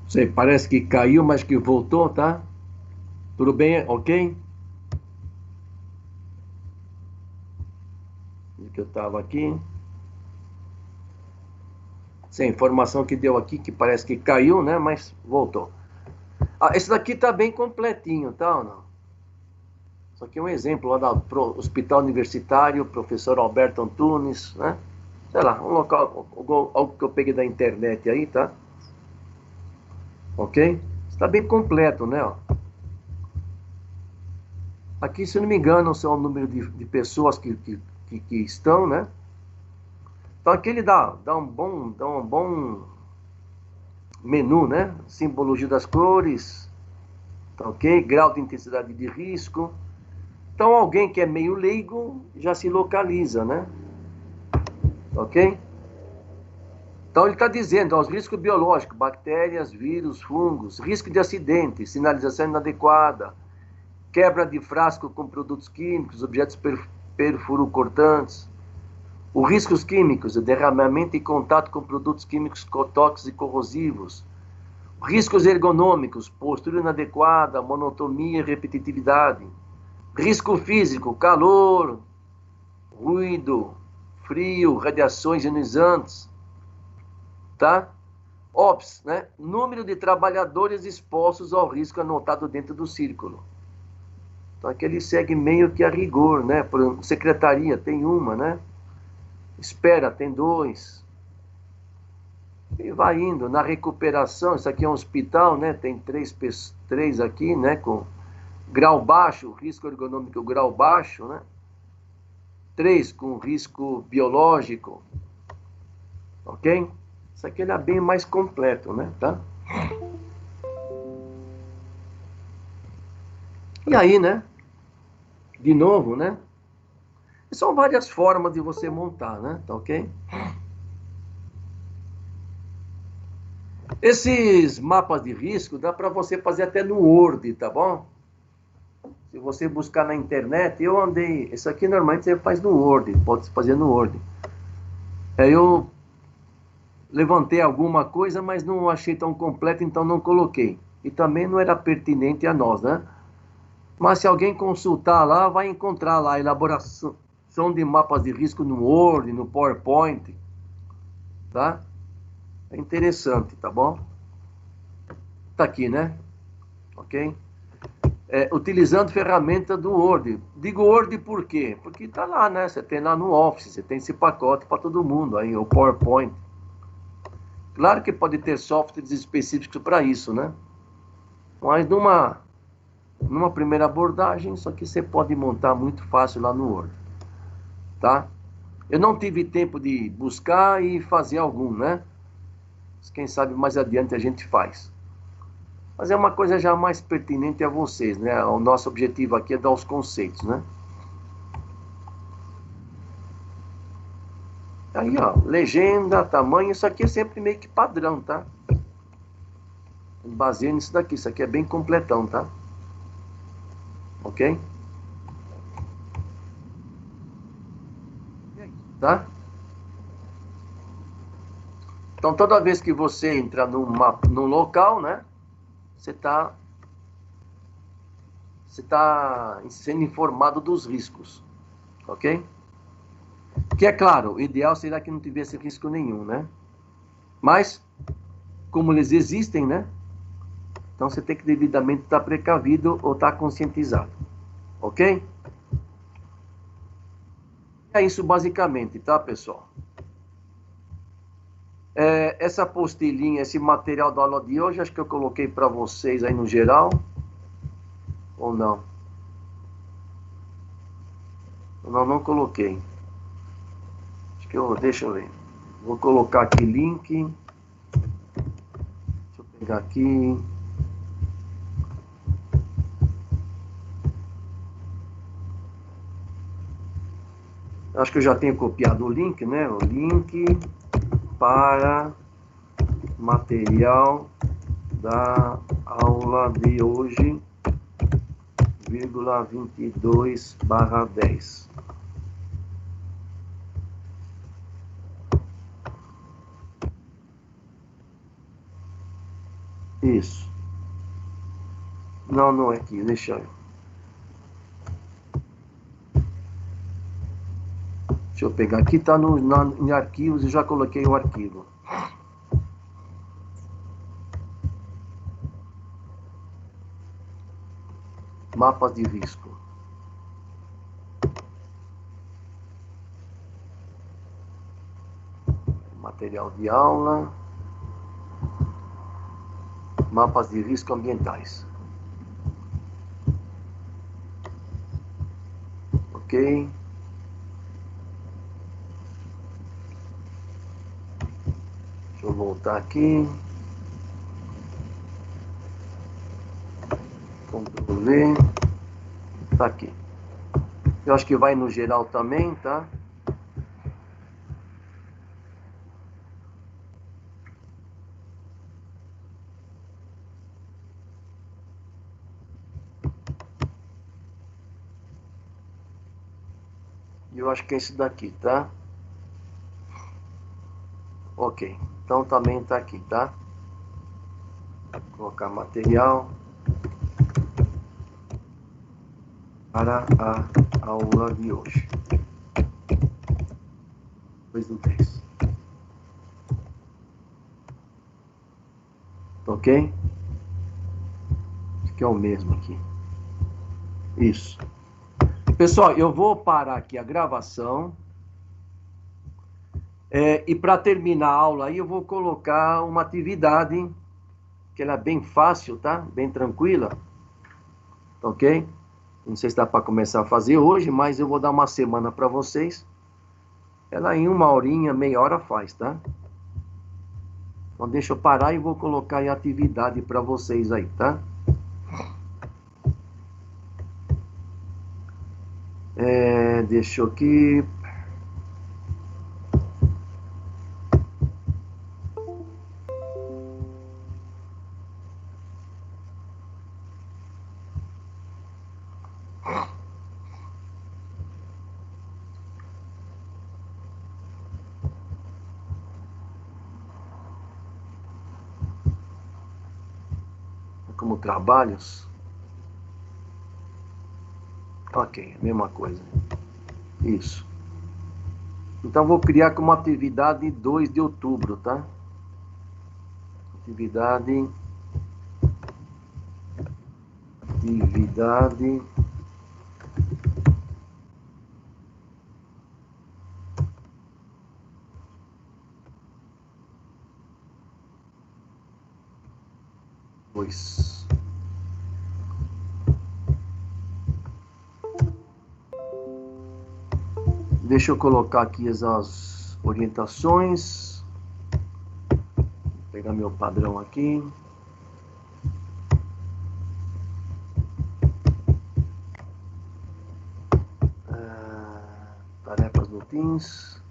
S2: Sei, parece que caiu, mas que voltou, tá? Tudo bem, ok? Que eu estava aqui. Essa informação que deu aqui, que parece que caiu, né? Mas voltou. Esse daqui tá bem completinho, tá ou não? Isso aqui é um exemplo lá do Hospital Universitário, professor Alberto Antunes, né? Sei lá, um local, algo que eu peguei da internet aí, tá? Ok? Está bem completo, né? Aqui, se eu não me engano, são o número de pessoas que estão, né? Então aqui ele dá um bom menu, né? Simbologia das cores, tá ok? Grau de intensidade de risco. Então alguém que é meio leigo já se localiza, né? Ok? Então ele está dizendo, os riscos biológicos, bactérias, vírus, fungos, risco de acidente, sinalização inadequada, quebra de frasco com produtos químicos, objetos perfuro-cortantes, os riscos químicos, derramamento e contato com produtos químicos tóxicos e corrosivos, riscos ergonômicos, postura inadequada, monotonia e repetitividade, risco físico, calor, ruído, frio, radiações ionizantes, tá? OPS, né? Número de trabalhadores expostos ao risco anotado dentro do círculo. Então aqui ele segue meio que a rigor, né? Por secretaria tem uma, né? Espera tem 2. E vai indo. Na recuperação, isso aqui é um hospital, né? Tem 3 aqui, né? Com grau baixo, risco ergonômico grau baixo, né? 3 com risco biológico. Ok? Isso aqui ele é bem mais completo, né? Tá? E aí, né? De novo, né? São várias formas de você montar, né? Tá ok? Esses mapas de risco dá para você fazer até no Word, tá bom? Se você buscar na internet, eu andei... Isso aqui normalmente você faz no Word, pode fazer no Word. Aí eu levantei alguma coisa, mas não achei tão completo, então não coloquei. E também não era pertinente a nós, né? Mas se alguém consultar lá, vai encontrar lá a elaboração de mapas de risco no Word, no PowerPoint, tá? É interessante, tá bom? Tá aqui, né? Ok? utilizando ferramenta do Word. Digo Word por quê? Porque está lá, né? Você tem lá no Office, você tem esse pacote para todo mundo, aí o PowerPoint. Claro que pode ter softwares específicos para isso, né? Mas numa primeira abordagem, isso aqui você pode montar muito fácil lá no Word, tá? Eu não tive tempo de buscar e fazer algum, né? Quem sabe mais adiante a gente faz. Mas é uma coisa já mais pertinente a vocês, né? O nosso objetivo aqui é dar os conceitos, né? Aí, ó, legenda, tamanho, isso aqui é sempre meio que padrão, tá? Baseio nisso daqui, isso aqui é bem completão, tá? Ok? Tá? Então, toda vez que você entra num local, né? Você está sendo informado dos riscos, ok? Que é claro, o ideal seria que não tivesse risco nenhum, né? Mas, como eles existem, né? Então você tem que devidamente estar precavido ou estar conscientizado, ok? É isso basicamente, tá, pessoal? Essa apostilinha, esse material da aula de hoje, acho que eu coloquei para vocês aí no geral, ou não? Não coloquei. Acho que deixa eu ver. Vou colocar aqui link. Deixa eu pegar aqui. Acho que eu já tenho copiado o link, né? O link para material da aula de hoje, 22/10. Isso. Não é aqui, deixa eu. Deixa eu pegar aqui, tá em arquivos, eu já coloquei o arquivo. Mapas de risco. Material de aula. Mapas de risco ambientais. Ok. Deixa eu voltar aqui. Ctrl V. Tá aqui. Eu acho que vai no geral também, tá? E eu acho que é esse daqui, tá? Ok. Então também tá aqui, tá? Vou colocar material para a aula de hoje. 2/10. Ok? Acho que é o mesmo aqui. Isso. Pessoal, eu vou parar aqui a gravação. E para terminar a aula aí, eu vou colocar uma atividade, que ela é bem fácil, tá? Bem tranquila. Ok? Não sei se dá para começar a fazer hoje, mas eu vou dar uma semana para vocês. Ela em 1 horinha, meia hora faz, tá? Então deixa eu parar e vou colocar em atividade para vocês aí, tá? Deixa eu aqui. Como trabalhos. Ok, mesma coisa. Isso. Então vou criar como atividade 2 de outubro, tá? Atividade atividade pois deixa eu colocar aqui as orientações. Vou pegar meu padrão aqui. Tarefas no Teams.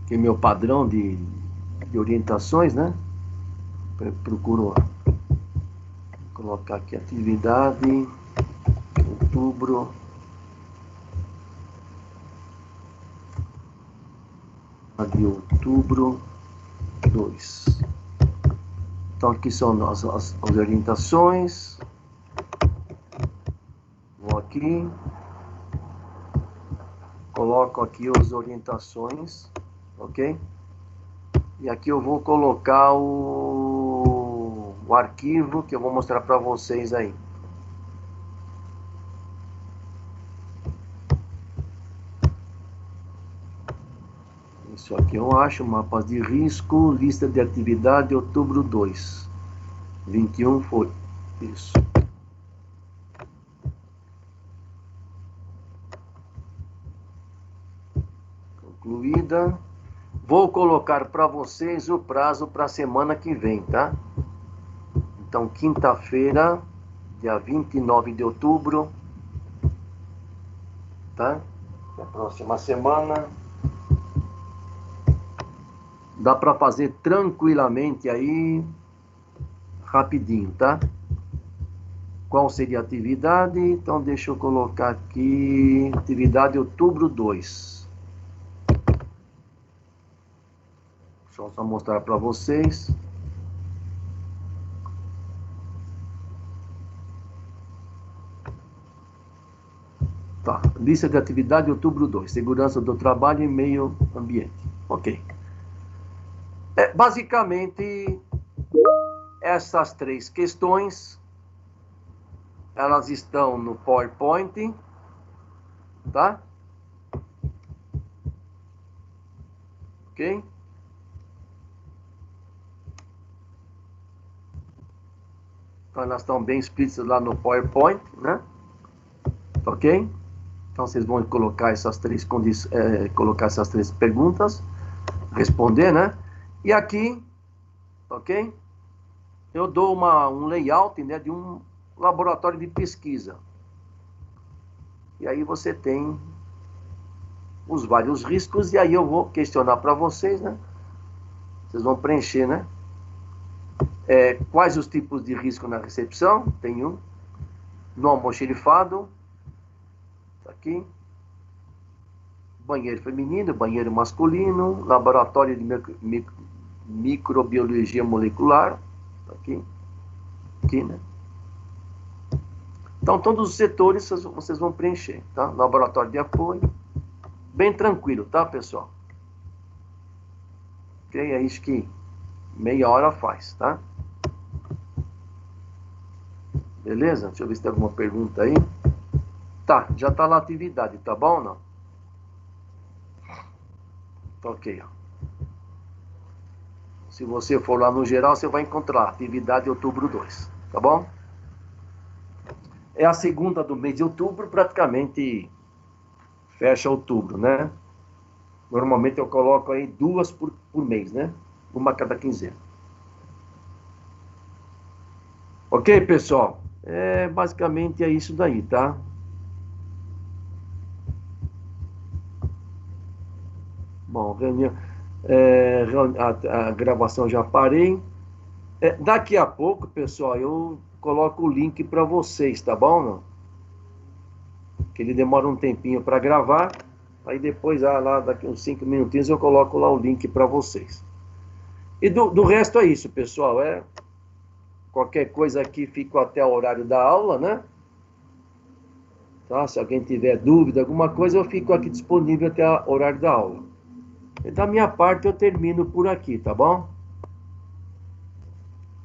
S2: Aqui é meu padrão de orientações, né? Procuro colocar aqui atividade, outubro, de outubro 2. Então aqui são as orientações. Vou aqui, coloco aqui as orientações. Ok? E aqui eu vou colocar o arquivo que eu vou mostrar para vocês aí. Isso aqui eu acho, mapas de risco, lista de atividade, outubro 2. 21 foi. Isso. Concluída. Vou colocar para vocês o prazo para a semana que vem, tá? Então, quinta-feira, dia 29 de outubro, tá? A próxima semana. Dá para fazer tranquilamente aí, rapidinho, tá? Qual seria a atividade? Então, deixa eu colocar aqui, atividade outubro 2. Deixa eu só mostrar para vocês. Tá, lista de atividade outubro 2, segurança do trabalho e meio ambiente. Ok. Basicamente, essas 3 questões, elas estão no PowerPoint, tá? Ok? Então, elas estão bem explícitas lá no PowerPoint, né? Ok? Então, vocês vão colocar essas 3 perguntas, responder, né? E aqui, ok? Eu dou um layout, né, de um laboratório de pesquisa. E aí você tem os vários riscos, e aí eu vou questionar para vocês, né? Vocês vão preencher, né? Quais os tipos de risco na recepção? Tem um. No almoxerifado. Tá aqui. Banheiro feminino, banheiro masculino, laboratório de microbiologia molecular. Tá aqui. Aqui, né? Então, todos os setores vocês vão preencher, tá? Laboratório de apoio. Bem tranquilo, tá, pessoal? Ok? É isso que meia hora faz, tá? Beleza? Deixa eu ver se tem alguma pergunta aí. Tá, já tá lá a atividade, tá bom ou não? Tá ok, ó. Se você for lá no geral, você vai encontrar atividade outubro 2, tá bom? É a segunda do mês de outubro, praticamente fecha outubro, né? Normalmente eu coloco aí 2 por mês, né? Uma a cada quinzena. Ok, pessoal? Basicamente é isso daí, tá? Bom, reunião, a gravação já parei. Daqui a pouco, pessoal, eu coloco o link para vocês, tá bom? Não? que ele demora um tempinho para gravar, aí depois, lá daqui uns 5 minutinhos, eu coloco lá o link para vocês. E do resto é isso, pessoal. Qualquer coisa aqui, fico até o horário da aula, né? Tá? Se alguém tiver dúvida, alguma coisa, eu fico aqui disponível até o horário da aula. E da minha parte, eu termino por aqui, tá bom?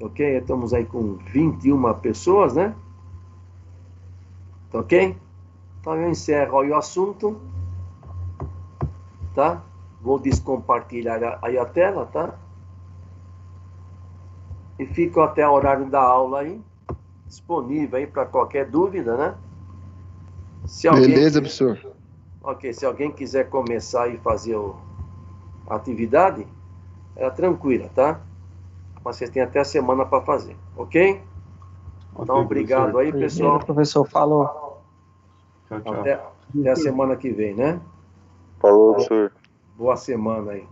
S2: Ok? Estamos aí com 21 pessoas, né? Tá ok? Então eu encerro aí o assunto, tá? Vou descompartilhar aí a tela, tá? E fico até o horário da aula aí, disponível aí para qualquer dúvida, né?
S3: Beleza, professor.
S2: Ok, se alguém quiser começar e fazer a atividade, é tranquila, tá? Mas vocês têm até a semana para fazer, ok? Então, obrigado aí, pessoal.
S1: Beleza, professor, falou.
S5: Tchau, tchau.
S2: Até a semana que vem, né?
S4: Falou, professor.
S2: Boa semana aí.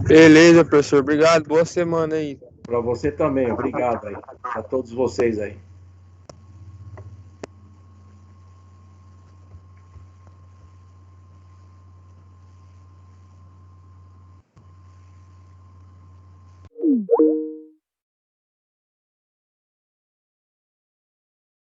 S5: Beleza, professor. Obrigado. Boa semana aí.
S2: Para você também, obrigado aí. A todos vocês aí.